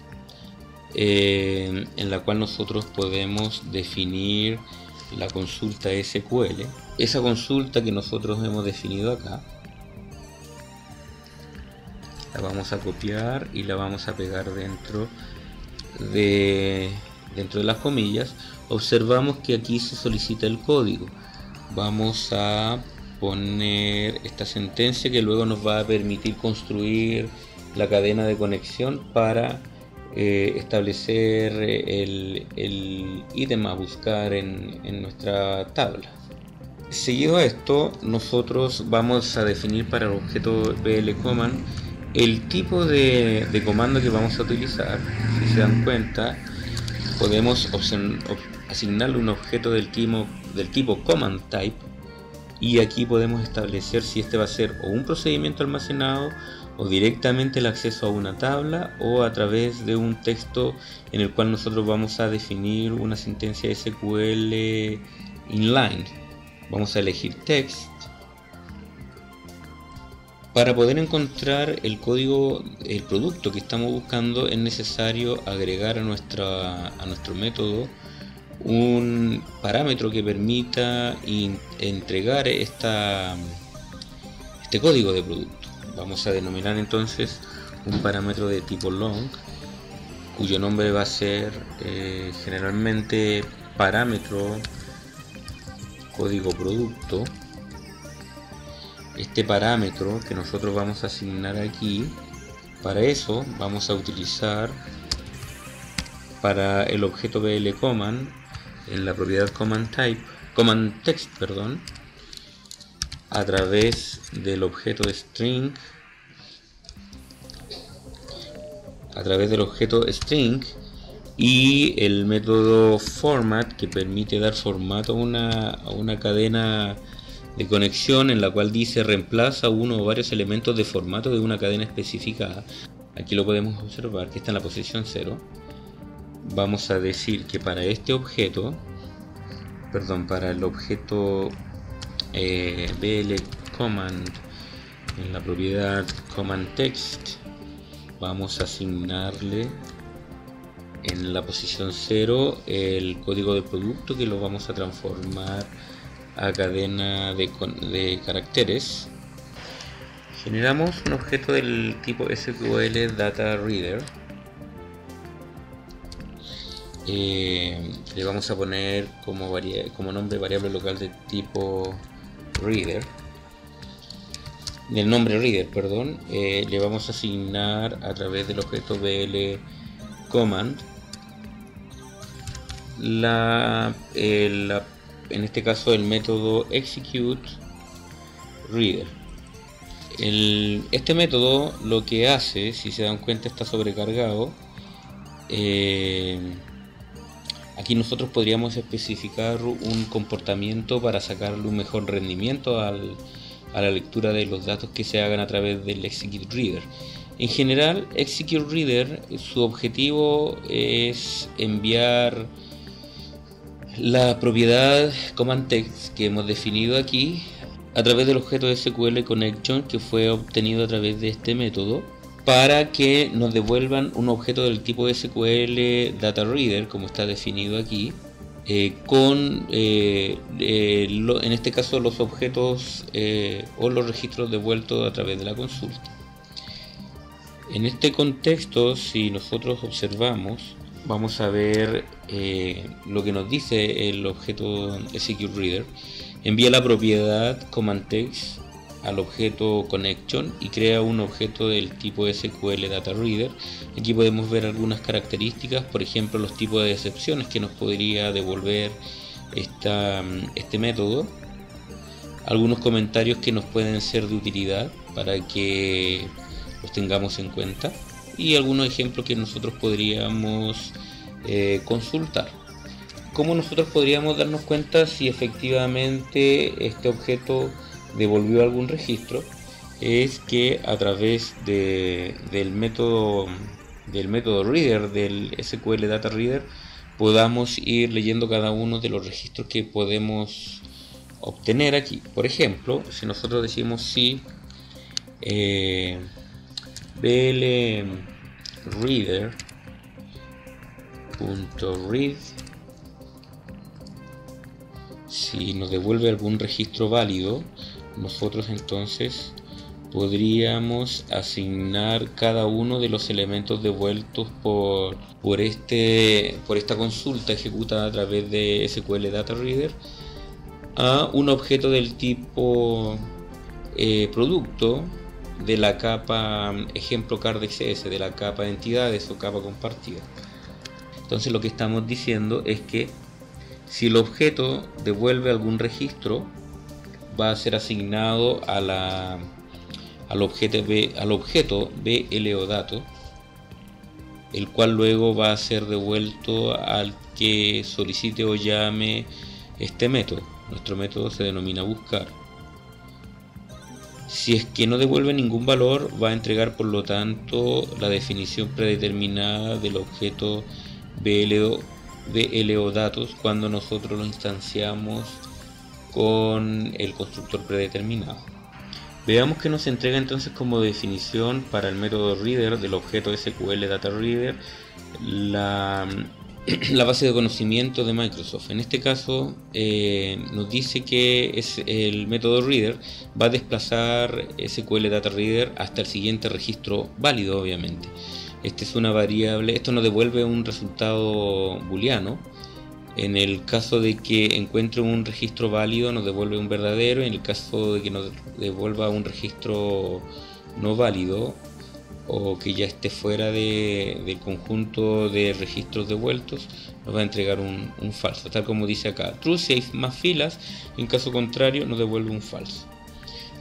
Speaker 1: en la cual nosotros podemos definir la consulta SQL. Esa consulta que nosotros hemos definido acá la vamos a copiar y la vamos a pegar dentro de las comillas. Observamos que aquí se solicita el código. Vamos a poner esta sentencia que luego nos va a permitir construir la cadena de conexión para establecer el ítem a buscar en nuestra tabla. Seguido a esto, nosotros vamos a definir para el objeto BLCommand el tipo de comando que vamos a utilizar. Si se dan cuenta, podemos asignarle un objeto del tipo CommandType, y aquí podemos establecer si este va a ser o un procedimiento almacenado o directamente el acceso a una tabla, o a través de un texto en el cual nosotros vamos a definir una sentencia SQL inline. Vamos a elegir text. Para poder encontrar el código, el producto que estamos buscando, es necesario agregar a nuestro método un parámetro que permita entregar este código de producto. Vamos a denominar entonces un parámetro de tipo long, cuyo nombre va a ser generalmente parámetro código producto. Este parámetro que nosotros vamos a asignar aquí, para eso vamos a utilizar para el objeto BLCommand en la propiedad CommandText, a través del objeto string, y el método format, que permite dar formato a una cadena de conexión, en la cual dice reemplaza uno o varios elementos de formato de una cadena especificada. Aquí lo podemos observar que está en la posición 0. Vamos a decir que para este objeto, para el objeto BLCommand en la propiedad CommandText, vamos a asignarle en la posición 0 el código de producto, que lo vamos a transformar a cadena de caracteres. Generamos un objeto del tipo SQL Data Reader. Le vamos a poner como nombre variable local de tipo reader. Del nombre reader, le vamos a asignar a través del objeto BLCommand en este caso el método executeReader. Este método lo que hace, si se dan cuenta, está sobrecargado. Aquí nosotros podríamos especificar un comportamiento para sacarle un mejor rendimiento a la lectura de los datos que se hagan a través del executeReader. En general, executeReader, su objetivo es enviar la propiedad CommandText que hemos definido aquí a través del objeto SQL Connection, que fue obtenido a través de este método, para que nos devuelvan un objeto del tipo SQL Data Reader, como está definido aquí, en este caso los objetos o los registros devueltos a través de la consulta. En este contexto, si nosotros observamos, vamos a ver lo que nos dice el objeto SQLReader. Envía la propiedad CommandText al objeto Connection y crea un objeto del tipo SQL Data Reader. Aquí podemos ver algunas características, por ejemplo los tipos de excepciones que nos podría devolver este método, algunos comentarios que nos pueden ser de utilidad para que los tengamos en cuenta, y algunos ejemplos que nosotros podríamos consultar. ¿Cómo nosotros podríamos darnos cuenta si efectivamente este objeto devolvió algún registro? Es que a través del método reader del SQL Data Reader podamos ir leyendo cada uno de los registros que podemos obtener aquí. Por ejemplo, si nosotros decimos si blreader.read, si nos devuelve algún registro válido, nosotros entonces podríamos asignar cada uno de los elementos devueltos por esta consulta ejecutada a través de SQL Data Reader a un objeto del tipo producto de la capa ejemplo card.xs, de la capa de entidades o capa compartida. Entonces lo que estamos diciendo es que si el objeto devuelve algún registro, va a ser asignado al objeto BLODato, el cual luego va a ser devuelto al que solicite o llame este método. Nuestro método se denomina buscar. Si es que no devuelve ningún valor, va a entregar por lo tanto la definición predeterminada del objeto BLODatos cuando nosotros lo instanciamos con el constructor predeterminado. Veamos que nos entrega entonces como definición para el método reader del objeto SQL Data Reader la base de conocimiento de Microsoft. En este caso nos dice que el método reader va a desplazar SQL Data Reader hasta el siguiente registro válido, obviamente. Esta es una variable, esto nos devuelve un resultado booleano. En el caso de que encuentre un registro válido nos devuelve un verdadero, en el caso de que nos devuelva un registro no válido o que ya esté fuera del conjunto de registros devueltos, nos va a entregar un falso, tal como dice acá, true si hay más filas, en caso contrario nos devuelve un falso.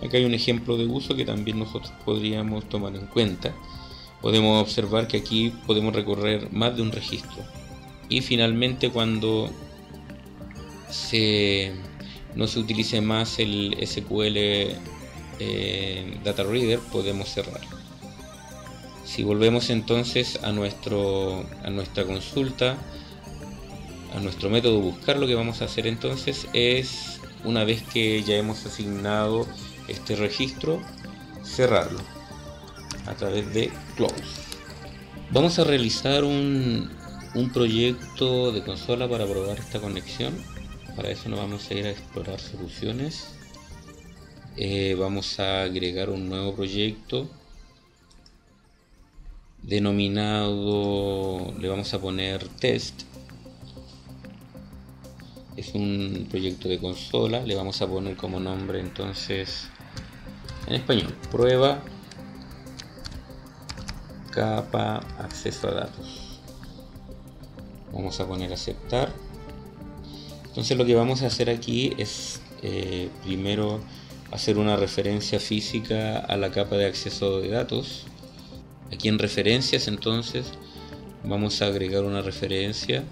Speaker 1: Acá hay un ejemplo de uso que también nosotros podríamos tomar en cuenta. Podemos observar que aquí podemos recorrer más de un registro. Y finalmente, cuando no se utilice más el SQL Data Reader, podemos cerrar. Si volvemos entonces a nuestra consulta, a nuestro método buscar, lo que vamos a hacer entonces es, una vez que ya hemos asignado este registro, cerrarlo a través de close. Vamos a realizar un proyecto de consola para probar esta conexión. Para eso nos vamos a ir a explorar soluciones. Vamos a agregar un nuevo proyecto denominado, le vamos a poner test. Es un proyecto de consola, le vamos a poner como nombre entonces en español, prueba capa acceso a datos. Vamos a poner aceptar. Entonces lo que vamos a hacer aquí es primero hacer una referencia física a la capa de acceso de datos. Aquí en referencias entonces vamos a agregar una referencia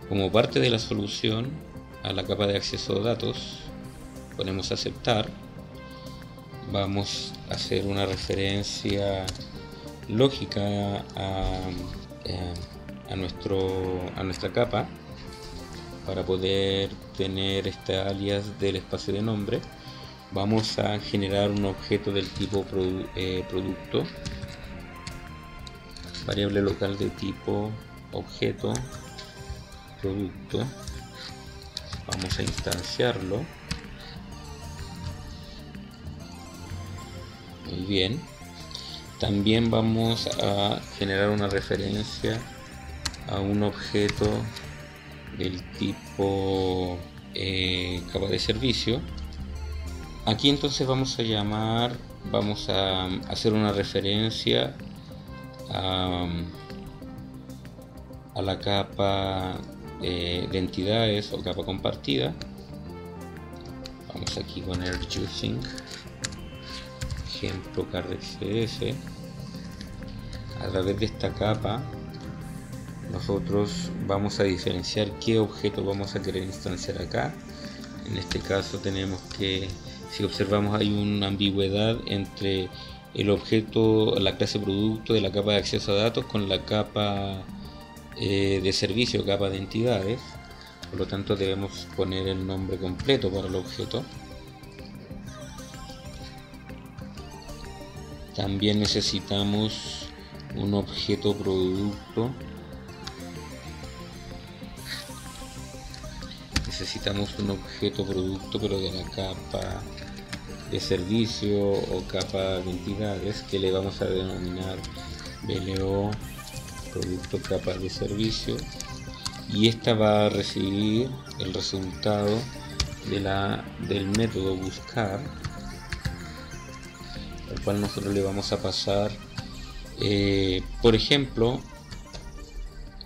Speaker 1: como parte de la solución a la capa de acceso de datos. Ponemos aceptar. Vamos a hacer una referencia lógica a nuestra capa para poder tener este alias del espacio de nombre. Vamos a generar un objeto del tipo producto, variable local de tipo objeto producto. Vamos a instanciarlo. Muy bien. También vamos a generar una referencia a un objeto del tipo capa de servicio. Aquí entonces vamos a hacer una referencia a la capa de entidades o capa compartida. Vamos aquí a poner using ejemplo card.xs. A través de esta capa nosotros vamos a diferenciar qué objeto vamos a querer instanciar acá. En este caso tenemos que, si observamos, hay una ambigüedad entre el objeto, la clase producto de la capa de acceso a datos con la capa de servicio, capa de entidades. Por lo tanto debemos poner el nombre completo para el objeto. También necesitamos un objeto producto. Necesitamos un objeto producto, pero de la capa de servicio o capa de entidades, que le vamos a denominar BLO producto capa de servicio, y esta va a recibir el resultado del método buscar, al cual nosotros le vamos a pasar por ejemplo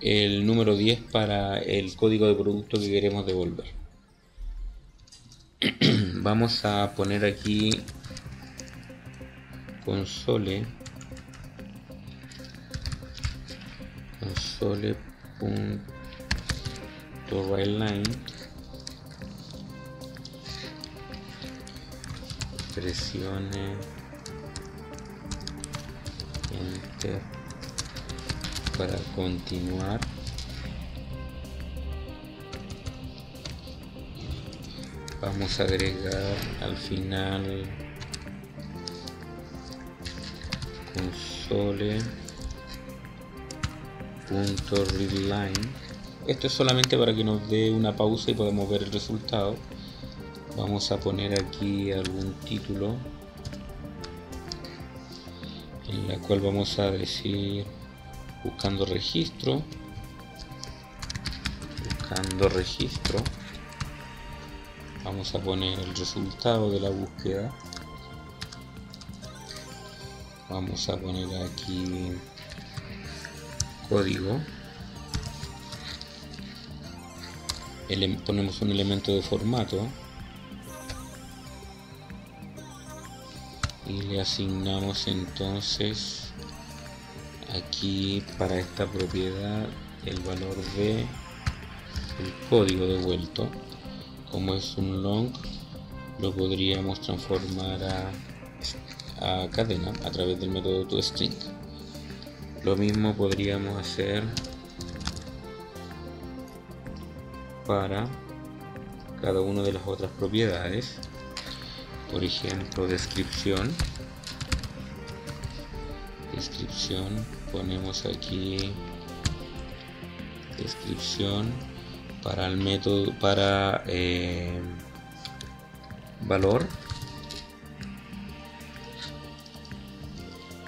Speaker 1: el número 10 para el código de producto que queremos devolver. Vamos a poner aquí console.writeLine, presione Enter para continuar. Vamos a agregar al final console.readline. Esto es solamente para que nos dé una pausa y podamos ver el resultado. Vamos a poner aquí algún título en la cual vamos a decir buscando registro. Vamos a poner el resultado de la búsqueda. Vamos a poner aquí código. Ponemos un elemento de formato y le asignamos entonces aquí para esta propiedad el valor de el código devuelto. Como es un long, lo podríamos transformar a cadena a través del método toString. Lo mismo podríamos hacer para cada una de las otras propiedades. Por ejemplo, descripción, ponemos aquí descripción para el método, para valor.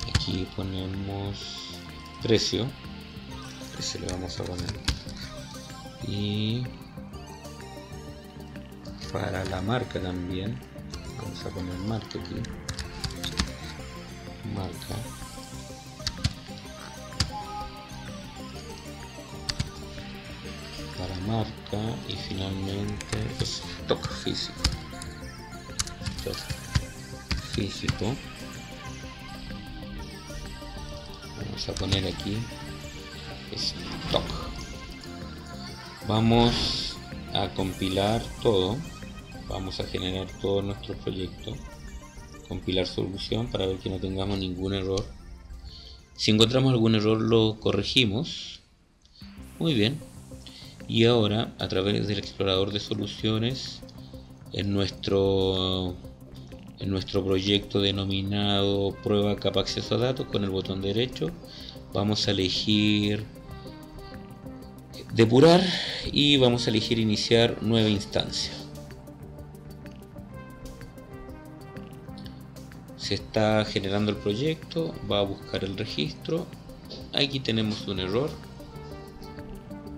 Speaker 1: Aquí ponemos precio le vamos a poner, y para la marca también vamos a poner marca aquí, marca. Para marca, y finalmente stock físico. Vamos a poner aquí stock. Vamos a compilar todo, vamos a generar todo nuestro proyecto, compilar solución para ver que no tengamos ningún error. Si encontramos algún error lo corregimos. Muy bien. Y ahora, a través del explorador de soluciones, en nuestro proyecto denominado prueba capa acceso a datos, con el botón derecho vamos a elegir depurar y vamos a elegir iniciar nueva instancia. Se está generando el proyecto, va a buscar el registro. Aquí tenemos un error.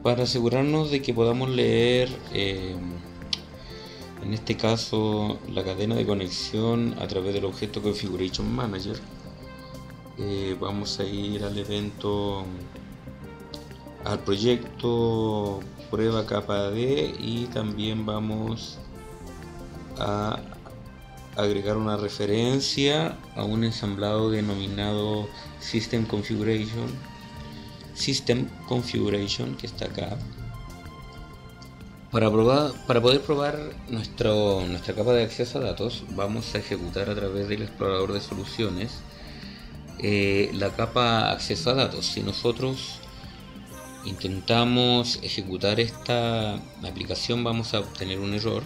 Speaker 1: Para asegurarnos de que podamos leer en este caso la cadena de conexión a través del objeto Configuration Manager, vamos a ir al evento, al proyecto prueba capa D, y también vamos a agregar una referencia a un ensamblado denominado System Configuration que está acá. Para poder probar nuestra capa de acceso a datos, vamos a ejecutar a través del explorador de soluciones la capa acceso a datos. Si nosotros intentamos ejecutar esta aplicación, vamos a obtener un error.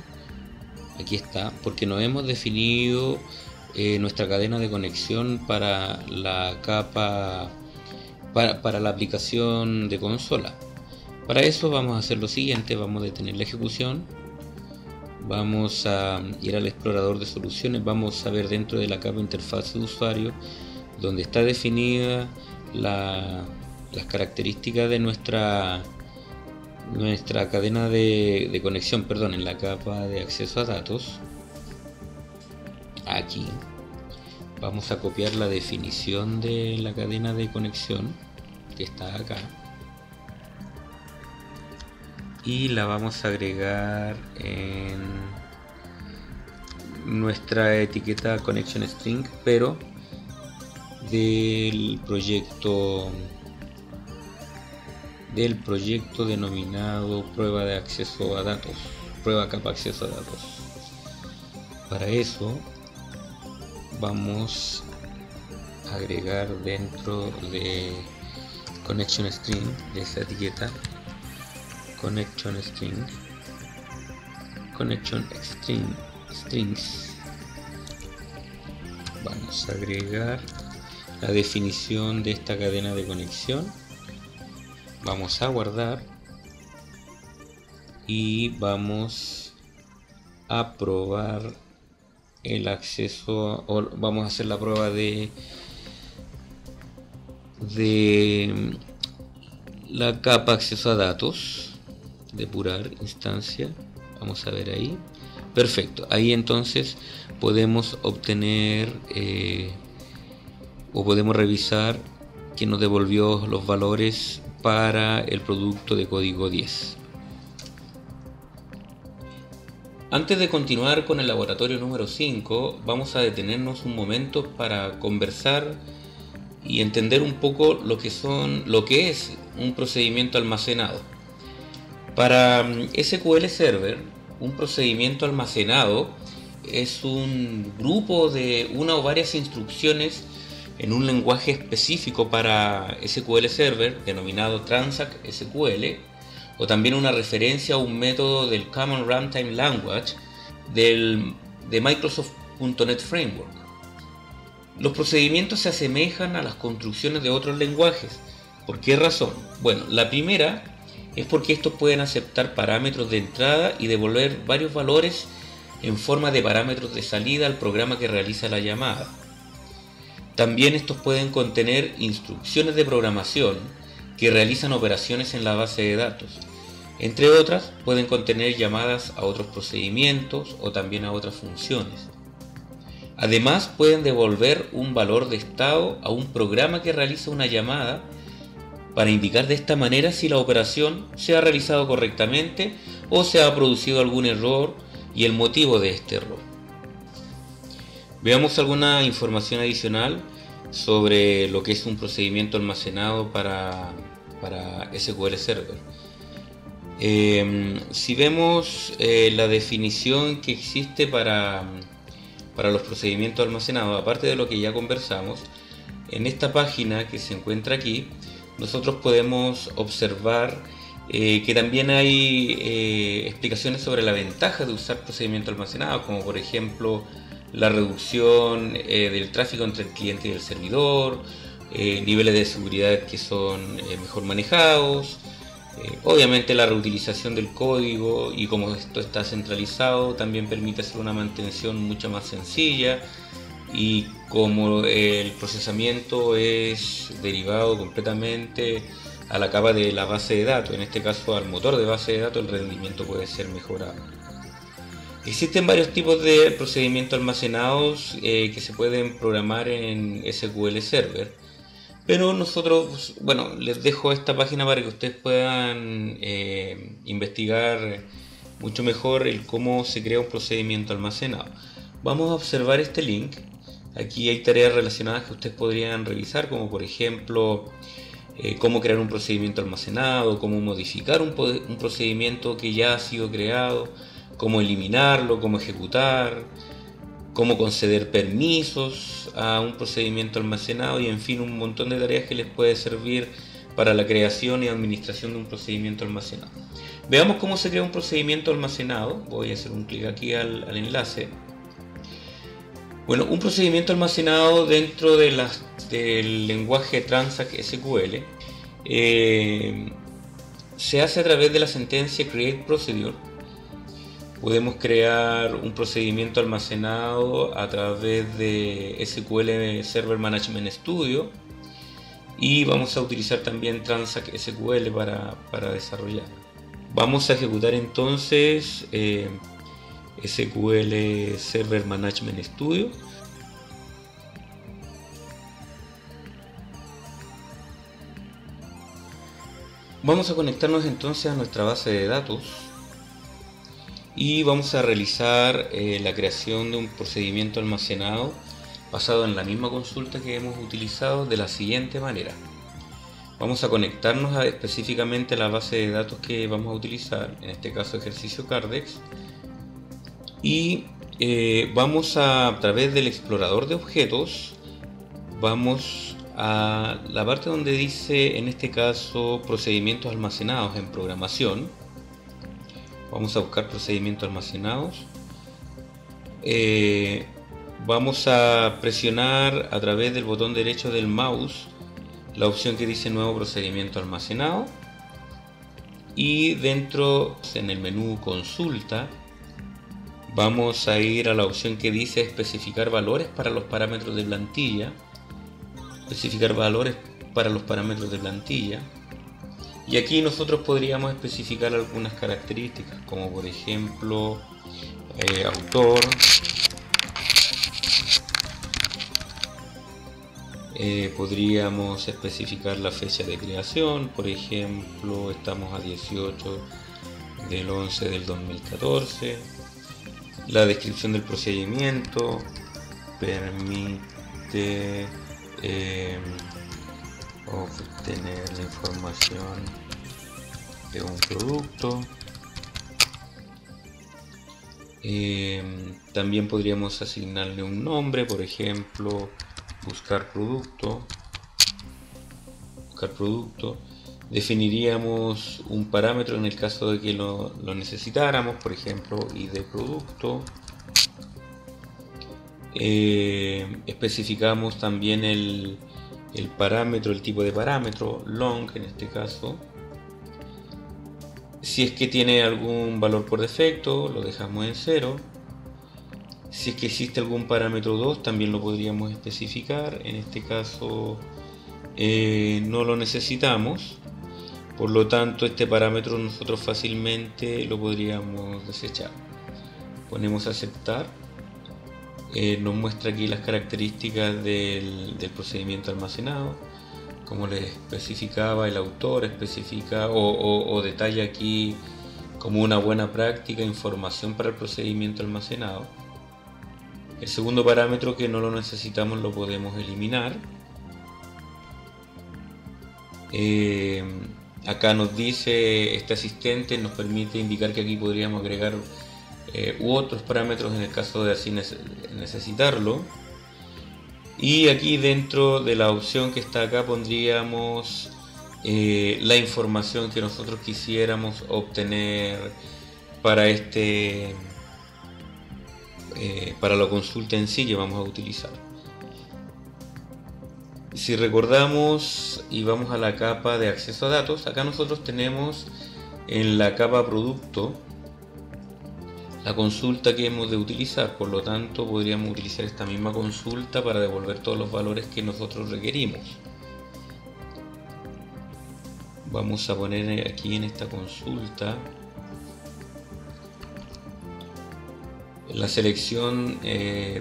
Speaker 1: Aquí está, porque no hemos definido nuestra cadena de conexión para la capa, para la aplicación de consola. Para eso vamos a hacer lo siguiente: vamos a detener la ejecución, vamos a ir al explorador de soluciones, vamos a ver dentro de la capa interfaz de usuario, donde está definida las características de nuestra cadena de conexión, perdón, en la capa de acceso a datos. Aquí vamos a copiar la definición de la cadena de conexión que está acá y la vamos a agregar en nuestra etiqueta connection string, pero del proyecto denominado prueba de acceso a datos, prueba capa acceso a datos. Para eso vamos a agregar dentro de connection string, de esa etiqueta connection strings, vamos a agregar la definición de esta cadena de conexión, vamos a guardar y vamos a probar el acceso, o vamos a hacer la prueba de la capa acceso a datos, depurar instancia, vamos a ver ahí, perfecto. Ahí entonces podemos obtener o podemos revisar que nos devolvió los valores para el producto de código 10. Antes de continuar con el laboratorio número 5, vamos a detenernos un momento para conversar y entender un poco lo que es un procedimiento almacenado. Para SQL Server, un procedimiento almacenado es un grupo de una o varias instrucciones en un lenguaje específico para SQL Server denominado Transact SQL, o también una referencia a un método del Common Runtime Language de Microsoft.NET Framework. Los procedimientos se asemejan a las construcciones de otros lenguajes. ¿Por qué razón? Bueno, la primera es porque estos pueden aceptar parámetros de entrada y devolver varios valores en forma de parámetros de salida al programa que realiza la llamada. También estos pueden contener instrucciones de programación que realizan operaciones en la base de datos. Entre otras, pueden contener llamadas a otros procedimientos o también a otras funciones. Además, pueden devolver un valor de estado a un programa que realiza una llamada para indicar de esta manera si la operación se ha realizado correctamente o se ha producido algún error y el motivo de este error. Veamos alguna información adicional sobre lo que es un procedimiento almacenado para SQL Server. Si vemos la definición que existe para los procedimientos almacenados, aparte de lo que ya conversamos, en esta página que se encuentra aquí, nosotros podemos observar que también hay explicaciones sobre la ventaja de usar procedimientos almacenados, como por ejemplo la reducción del tráfico entre el cliente y el servidor, niveles de seguridad que son mejor manejados, obviamente la reutilización del código, y como esto está centralizado también permite hacer una mantención mucho más sencilla, y como el procesamiento es derivado completamente a la capa de la base de datos, en este caso al motor de base de datos, el rendimiento puede ser mejorado. Existen varios tipos de procedimientos almacenados que se pueden programar en SQL Server, pero nosotros, bueno, les dejo esta página para que ustedes puedan investigar mucho mejor el cómo se crea un procedimiento almacenado. Vamos a observar este link. Aquí hay tareas relacionadas que ustedes podrían revisar, como por ejemplo cómo crear un procedimiento almacenado, cómo modificar un procedimiento que ya ha sido creado, cómo eliminarlo, cómo ejecutar, cómo conceder permisos a un procedimiento almacenado, y en fin, un montón de tareas que les puede servir para la creación y administración de un procedimiento almacenado. Veamos cómo se crea un procedimiento almacenado. Voy a hacer un clic aquí al enlace. Bueno, un procedimiento almacenado dentro de del lenguaje Transact SQL se hace a través de la sentencia create procedure. Podemos crear un procedimiento almacenado a través de SQL Server Management Studio y vamos a utilizar también Transact SQL para desarrollar. Vamos a ejecutar entonces SQL Server Management Studio. Vamos a conectarnos entonces a nuestra base de datos y vamos a realizar la creación de un procedimiento almacenado basado en la misma consulta que hemos utilizado de la siguiente manera. Vamos a conectarnos específicamente a la base de datos que vamos a utilizar, en este caso ejercicio Cardex, y vamos a través del explorador de objetos, vamos a la parte donde dice, en este caso, procedimientos almacenados en programación. Vamos a buscar procedimientos almacenados. Vamos a presionar a través del botón derecho del mouse la opción que dice nuevo procedimiento almacenado, y dentro, en el menú consulta, vamos a ir a la opción que dice especificar valores para los parámetros de plantilla. Especificar valores para los parámetros de plantilla, y aquí nosotros podríamos especificar algunas características, como por ejemplo autor, podríamos especificar la fecha de creación, por ejemplo estamos a 18 del 11 del 2014, la descripción del procedimiento, permite obtener la información de un producto. También podríamos asignarle un nombre, por ejemplo buscar producto. Definiríamos un parámetro en el caso de que lo necesitáramos, por ejemplo ID producto. Especificamos también el parámetro, el tipo de parámetro, long en este caso. Si es que tiene algún valor por defecto, lo dejamos en 0. Si es que existe algún parámetro 2, también lo podríamos especificar. En este caso no lo necesitamos, por lo tanto este parámetro nosotros fácilmente lo podríamos desechar. Ponemos aceptar. Nos muestra aquí las características del procedimiento almacenado. Como les especificaba, el autor especifica o detalla aquí como una buena práctica información para el procedimiento almacenado. El segundo parámetro, que no lo necesitamos, lo podemos eliminar. Acá nos dice, este asistente nos permite indicar que aquí podríamos agregar u otros parámetros en el caso de así necesitarlo. Y aquí dentro de la opción que está acá pondríamos la información que nosotros quisiéramos obtener para para la consulta en sí que vamos a utilizar. Si recordamos y vamos a la capa de acceso a datos, acá nosotros tenemos en la capa producto la consulta que hemos de utilizar, por lo tanto podríamos utilizar esta misma consulta para devolver todos los valores que nosotros requerimos. Vamos a poner aquí en esta consulta la selección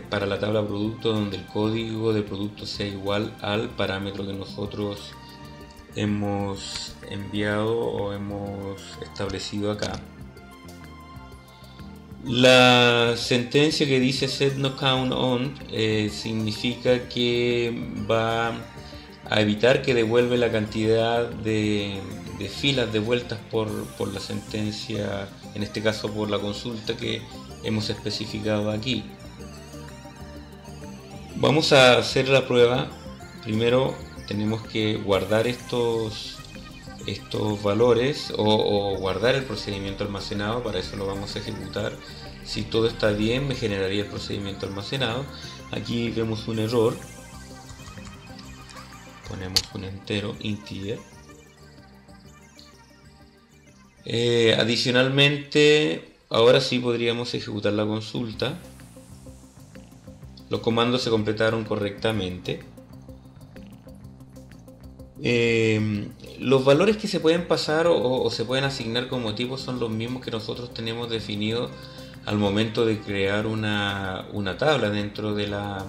Speaker 1: para la tabla producto, donde el código de producto sea igual al parámetro que nosotros hemos enviado o hemos establecido acá. La sentencia que dice set no count on significa que va a evitar que devuelve la cantidad de filas devueltas por la sentencia, en este caso por la consulta que hemos especificado aquí. Vamos a hacer la prueba. Primero tenemos que guardar estos estos valores o guardar el procedimiento almacenado. Para eso lo vamos a ejecutar. Si todo está bien, me generaría el procedimiento almacenado. Aquí vemos un error, ponemos un entero integer. Adicionalmente, ahora sí podríamos ejecutar la consulta. Los comandos se completaron correctamente. Los valores que se pueden pasar o se pueden asignar como tipo son los mismos que nosotros tenemos definidos al momento de crear una tabla dentro de la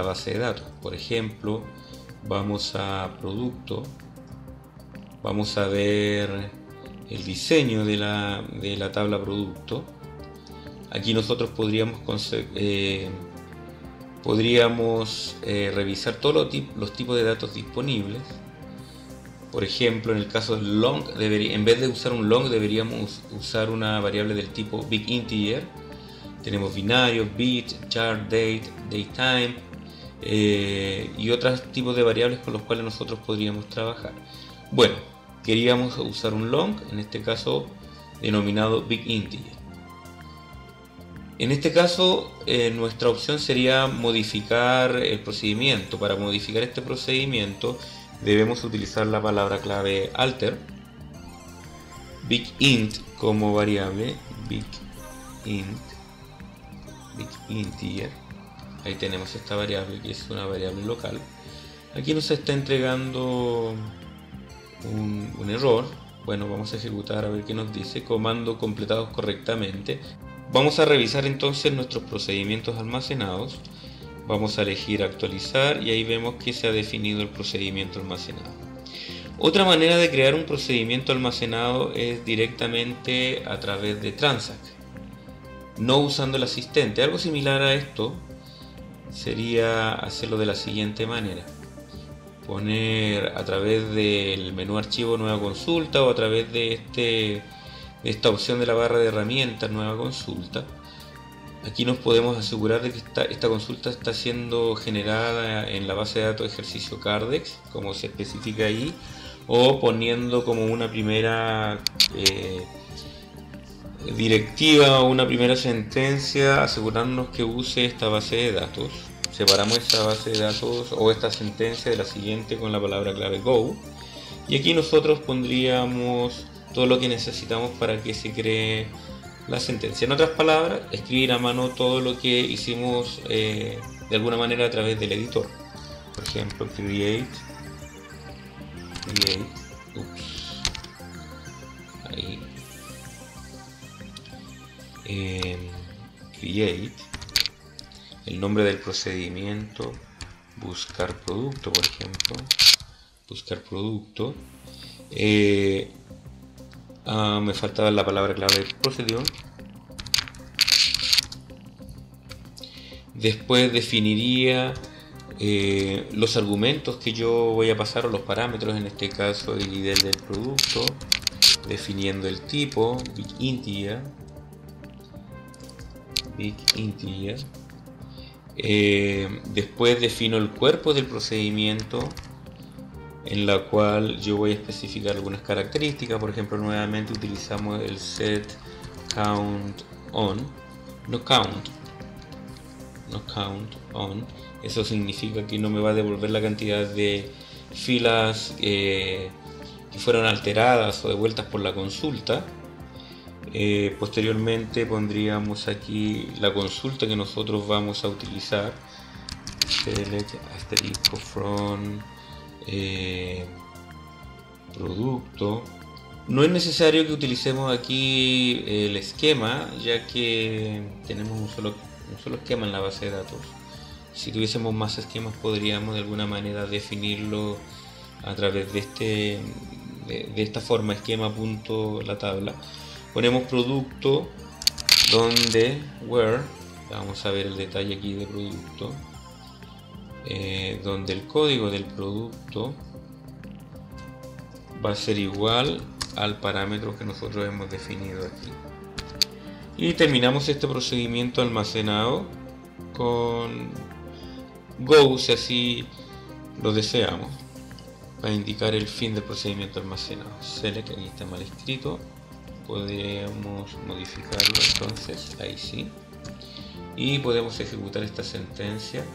Speaker 1: base de datos. Por ejemplo, vamos a producto, vamos a ver el diseño de la tabla producto. Aquí nosotros podríamos revisar todos los tipos de datos disponibles. Por ejemplo, en el caso del long, en vez de usar un long, deberíamos usar una variable del tipo big integer. Tenemos binario, bit, chart, date, datetime y otros tipos de variables con los cuales nosotros podríamos trabajar. Bueno, queríamos usar un long, en este caso denominado big integer. En este caso, nuestra opción sería modificar el procedimiento. Para modificar este procedimiento debemos utilizar la palabra clave alter, big int como variable, big integer. Ahí tenemos esta variable que es una variable local. Aquí nos está entregando un error. Bueno, vamos a ejecutar a ver qué nos dice. Comando completados correctamente. Vamos a revisar entonces nuestros procedimientos almacenados. Vamos a elegir actualizar y ahí vemos que se ha definido el procedimiento almacenado. Otra manera de crear un procedimiento almacenado es directamente a través de transact, no usando el asistente. Algo similar a esto sería hacerlo de la siguiente manera: poner a través del menú archivo nueva consulta o a través de esta opción de la barra de herramientas nueva consulta. Aquí nos podemos asegurar de que esta consulta está siendo generada en la base de datos de ejercicio Cardex, como se especifica ahí, o poniendo como una primera directiva o una primera sentencia, asegurarnos que use esta base de datos. Separamos esta base de datos o esta sentencia de la siguiente con la palabra clave go, y aquí nosotros pondríamos todo lo que necesitamos para que se cree la sentencia. En otras palabras, escribir a mano todo lo que hicimos de alguna manera a través del editor. Por ejemplo, create, el nombre del procedimiento, buscar producto, por ejemplo, buscar producto. Me faltaba la palabra clave procedure. Después definiría los argumentos que yo voy a pasar, o los parámetros, en este caso el ID del producto, definiendo el tipo, big integer. Después defino el cuerpo del procedimiento, en la cual yo voy a especificar algunas características. Por ejemplo, nuevamente utilizamos el set count on, no count on. Eso significa que no me va a devolver la cantidad de filas que fueron alteradas o devueltas por la consulta. Posteriormente pondríamos aquí la consulta que nosotros vamos a utilizar, select asterisco from producto. No es necesario que utilicemos aquí el esquema, ya que tenemos un solo esquema en la base de datos. Si tuviésemos más esquemas, podríamos de alguna manera definirlo a través de esta forma, esquema punto la tabla. Ponemos producto, donde where, vamos a ver el detalle aquí de producto, donde el código del producto va a ser igual al parámetro que nosotros hemos definido aquí. Y terminamos este procedimiento almacenado con go, si así lo deseamos. Va a indicar el fin del procedimiento almacenado. Select, aquí está mal escrito. Podemos modificarlo entonces, ahí sí. Y podemos ejecutar esta sentencia.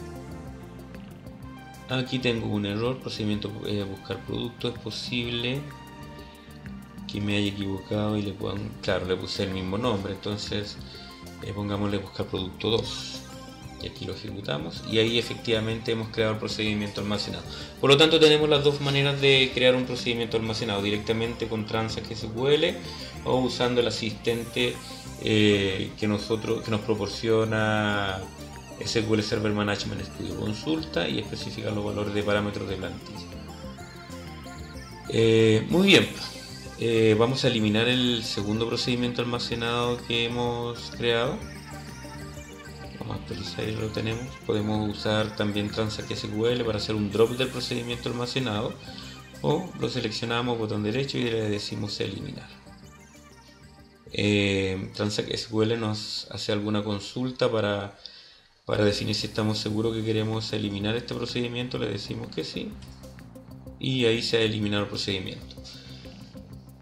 Speaker 1: Aquí tengo un error, procedimiento buscar producto. Es posible que me haya equivocado y le puedan, claro, le puse el mismo nombre, entonces pongámosle buscar producto 2 y aquí lo ejecutamos y ahí efectivamente hemos creado el procedimiento almacenado. Por lo tanto tenemos las dos maneras de crear un procedimiento almacenado, directamente con Transact SQL o usando el asistente que nos proporciona SQL Server Management Studio. Consulta y especifica los valores de parámetros de plantilla. Muy bien. Vamos a eliminar el segundo procedimiento almacenado que hemos creado. Vamos a actualizar y lo tenemos. Podemos usar también Transact SQL para hacer un drop del procedimiento almacenado, o lo seleccionamos, botón derecho, y le decimos eliminar. Transact SQL nos hace alguna consulta para definir si estamos seguros que queremos eliminar este procedimiento. Le decimos que sí y ahí se ha eliminado el procedimiento.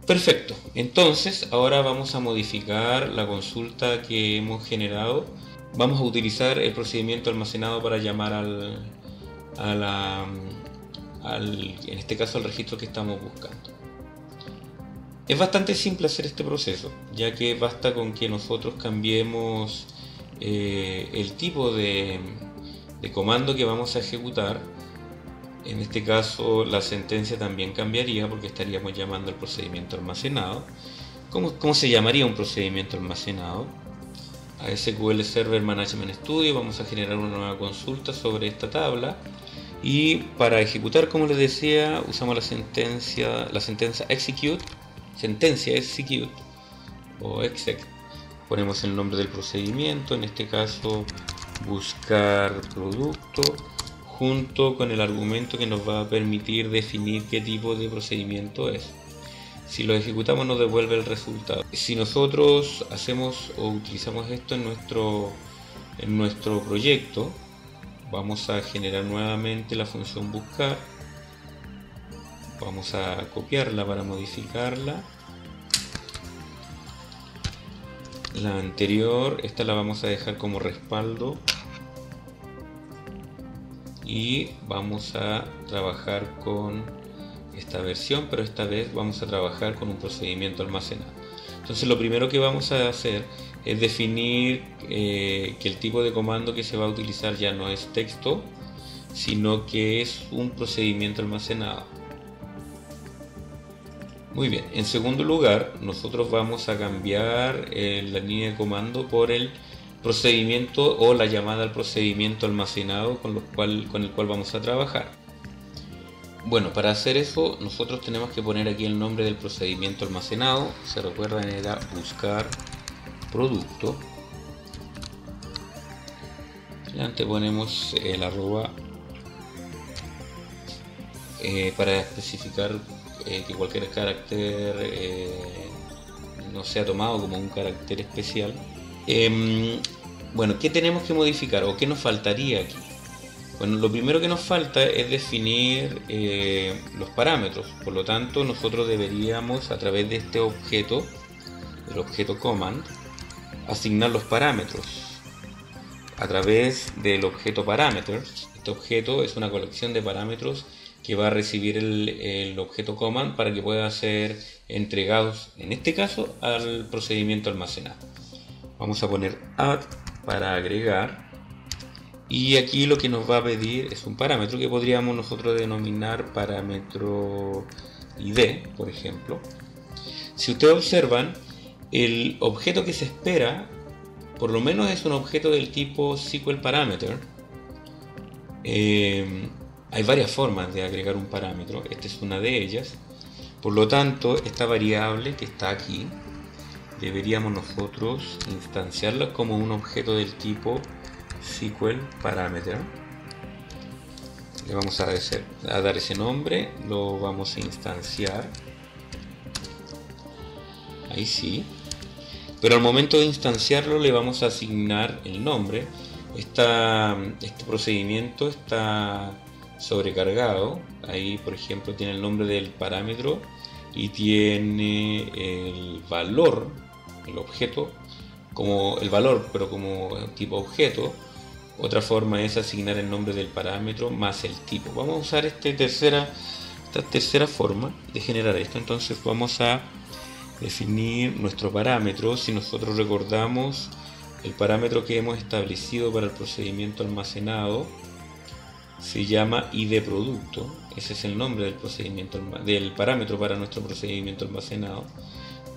Speaker 1: Perfecto, entonces ahora vamos a modificar la consulta que hemos generado. Vamos a utilizar el procedimiento almacenado para llamar en este caso al registro que estamos buscando. Es bastante simple hacer este proceso, ya que basta con que nosotros cambiemos el tipo de comando que vamos a ejecutar. En este caso la sentencia también cambiaría porque estaríamos llamando al procedimiento almacenado. ¿Cómo se llamaría un procedimiento almacenado? A SQL Server Management Studio vamos a generar una nueva consulta sobre esta tabla y para ejecutar, como les decía, usamos la sentencia execute o exec. Ponemos el nombre del procedimiento, en este caso buscar producto, junto con el argumento que nos va a permitir definir qué tipo de procedimiento es. Si lo ejecutamos nos devuelve el resultado. Si nosotros hacemos o utilizamos esto en nuestro proyecto, vamos a generar nuevamente la función buscar. Vamos a copiarla para modificarla. La anterior, esta la vamos a dejar como respaldo. Y vamos a trabajar con esta versión, pero esta vez vamos a trabajar con un procedimiento almacenado. Entonces lo primero que vamos a hacer es definir que el tipo de comando que se va a utilizar ya no es texto, sino que es un procedimiento almacenado. Muy bien, en segundo lugar nosotros vamos a cambiar la línea de comando por el procedimiento o la llamada al procedimiento almacenado con el cual vamos a trabajar. Bueno, para hacer eso nosotros tenemos que poner aquí el nombre del procedimiento almacenado. Se recuerdan, era buscar producto. Y anteponemos el arroba para especificar que cualquier carácter no sea tomado como un carácter especial. Bueno, ¿qué tenemos que modificar o qué nos faltaría aquí? Bueno, lo primero que nos falta es definir los parámetros. Por lo tanto, nosotros deberíamos, a través de este objeto, el objeto command, asignar los parámetros a través del objeto parameters. Este objeto es una colección de parámetros que va a recibir el objeto command para que pueda ser entregados, en este caso, al procedimiento almacenado. Vamos a poner add para agregar, y aquí lo que nos va a pedir es un parámetro que podríamos nosotros denominar parámetro ID, por ejemplo. Si ustedes observan, el objeto que se espera por lo menos es un objeto del tipo SQL Parameter. Hay varias formas de agregar un parámetro, esta es una de ellas. Por lo tanto, esta variable que está aquí deberíamos nosotros instanciarla como un objeto del tipo SQL Parameter. Le vamos a dar ese nombre, lo vamos a instanciar. Ahí sí. Pero al momento de instanciarlo le vamos a asignar el nombre. Este procedimiento está sobrecargado. Ahí, por ejemplo, tiene el nombre del parámetro y tiene el valor, el objeto, como el valor, pero como tipo objeto. Otra forma es asignar el nombre del parámetro más el tipo. Vamos a usar esta tercera forma de generar esto. Entonces vamos a definir nuestro parámetro. Si nosotros recordamos el parámetro que hemos establecido para el procedimiento almacenado, se llama id producto. Ese es el nombre del procedimiento, del parámetro para nuestro procedimiento almacenado.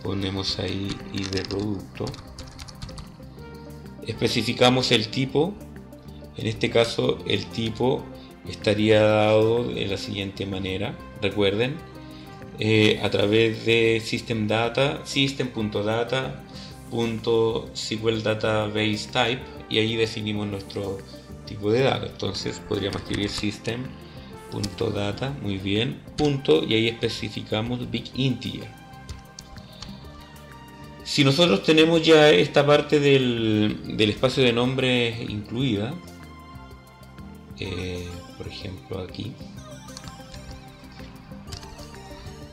Speaker 1: Ponemos ahí id producto. Especificamos el tipo. En este caso el tipo estaría dado de la siguiente manera. Recuerden, a través de system.data.sql-database-type, y ahí definimos nuestro tipo de datos. Entonces podríamos escribir system.data, muy bien, punto, y ahí especificamos big integer. Si nosotros tenemos ya esta parte del espacio de nombres incluida, por ejemplo aquí,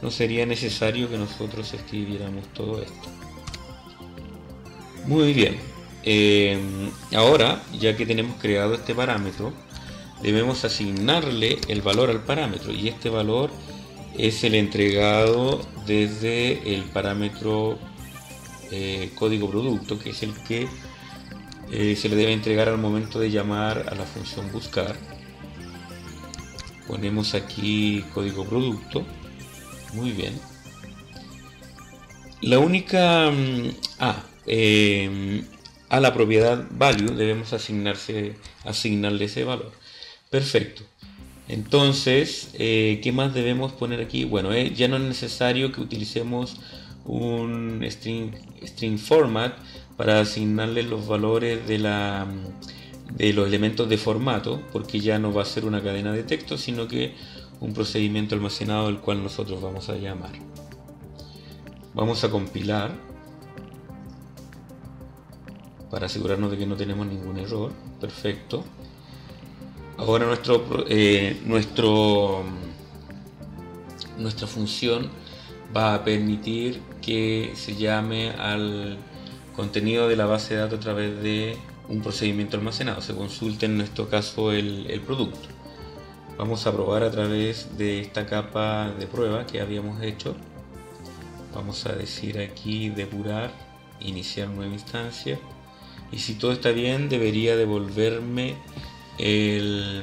Speaker 1: no sería necesario que nosotros escribiéramos todo esto. Muy bien, ahora ya que tenemos creado este parámetro, debemos asignarle el valor al parámetro, y este valor es el entregado desde el parámetro código producto, que es el que se le debe entregar al momento de llamar a la función buscar. Ponemos aquí código producto. Muy bien. La única a la propiedad value debemos asignarle ese valor. Perfecto. Entonces, ¿qué más debemos poner aquí? Bueno, ya no es necesario que utilicemos un string format para asignarle los valores de los elementos de formato, porque ya no va a ser una cadena de texto, sino que un procedimiento almacenado al cual nosotros vamos a llamar. Vamos a compilar para asegurarnos de que no tenemos ningún error. Perfecto. Ahora nuestra función va a permitir que se llame al contenido de la base de datos a través de un procedimiento almacenado. Se consulte en nuestro caso el producto. Vamos a probar a través de esta capa de prueba que habíamos hecho. Vamos a decir aquí depurar, iniciar nueva instancia, y si todo está bien debería devolverme el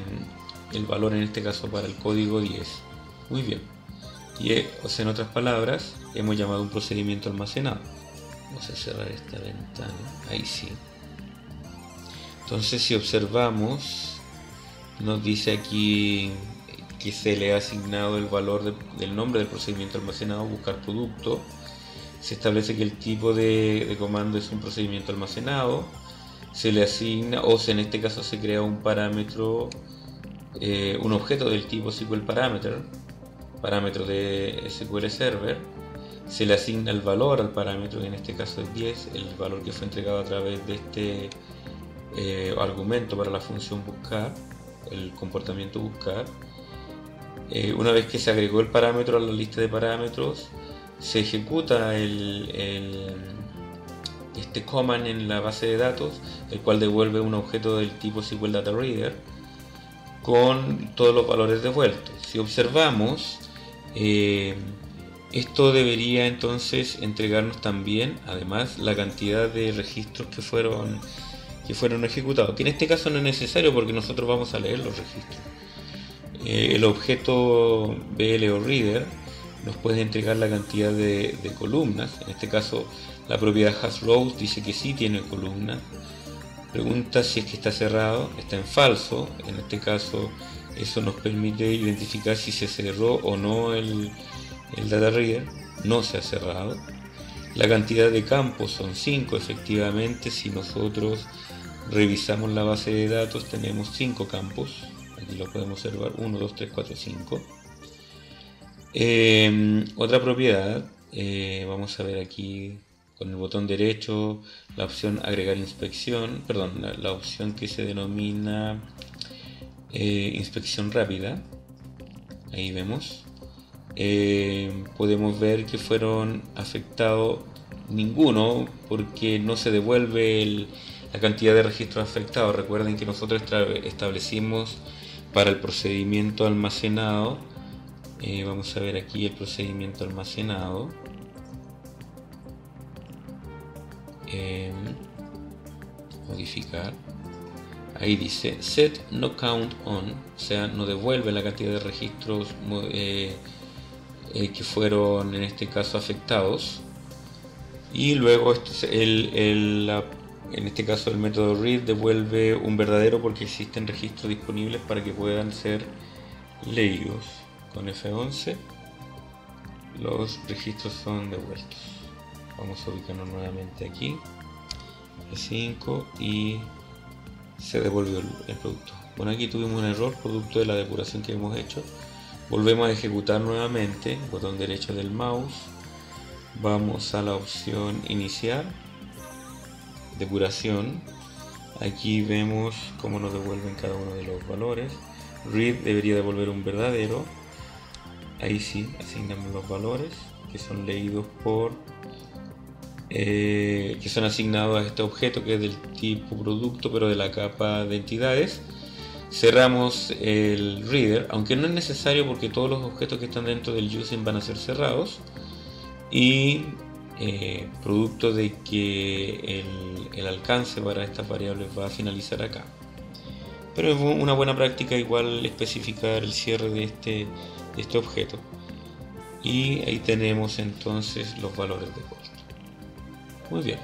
Speaker 1: valor, en este caso para el código 10. Muy bien. Y en otras palabras, hemos llamado un procedimiento almacenado. Vamos a cerrar esta ventana. Ahí sí. Entonces, si observamos, nos dice aquí que se le ha asignado el valor del nombre del procedimiento almacenado, buscar producto. Se establece que el tipo de comando es un procedimiento almacenado. Se le asigna, en este caso se crea un parámetro, un objeto del tipo SQL parámetro de SQL Server. Se le asigna el valor al parámetro, que en este caso es 10, el valor que fue entregado a través de este argumento para la función buscar, el comportamiento buscar. Una vez que se agregó el parámetro a la lista de parámetros, se ejecuta este command en la base de datos, el cual devuelve un objeto del tipo SQL Data Reader con todos los valores devueltos. Si observamos, esto debería entonces entregarnos también, además, la cantidad de registros que fueron ejecutados, que en este caso no es necesario porque nosotros vamos a leer los registros. El objeto BLOReader nos puede entregar la cantidad de columnas. En este caso la propiedad hasRows dice que sí tiene columnas. Pregunta si es que está cerrado, está en falso. En este caso eso nos permite identificar si se cerró o no el data reader. No se ha cerrado. La cantidad de campos son 5, efectivamente. Si nosotros revisamos la base de datos tenemos 5 campos. Aquí lo podemos observar, 1, 2, 3, 4, 5. Otra propiedad, vamos a ver aquí con el botón derecho la opción agregar inspección, perdón, la opción que se denomina inspección rápida. Ahí vemos. Podemos ver que fueron afectados ninguno, porque no se devuelve la cantidad de registros afectados. Recuerden que nosotros establecimos para el procedimiento almacenado, vamos a ver aquí el procedimiento almacenado, modificar. Ahí dice set no count on, o sea, no devuelve la cantidad de registros que fueron en este caso afectados. Y luego en este caso el método read devuelve un verdadero porque existen registros disponibles para que puedan ser leídos. Con F11 los registros son devueltos. Vamos a ubicarnos nuevamente aquí, F5, y se devolvió el producto. Bueno, aquí tuvimos un error producto de la depuración que hemos hecho. Volvemos a ejecutar nuevamente, botón derecho del mouse, vamos a la opción iniciar, depuración. Aquí vemos cómo nos devuelven cada uno de los valores. Read debería devolver un verdadero. Ahí sí, asignamos los valores que son leídos por que son asignados a este objeto que es del tipo producto pero de la capa de entidades. Cerramos el reader, aunque no es necesario porque todos los objetos que están dentro del using van a ser cerrados, y producto de que el alcance para estas variables va a finalizar acá. Pero es una buena práctica igual especificar el cierre de este objeto. Y ahí tenemos entonces los valores de costo. Muy bien.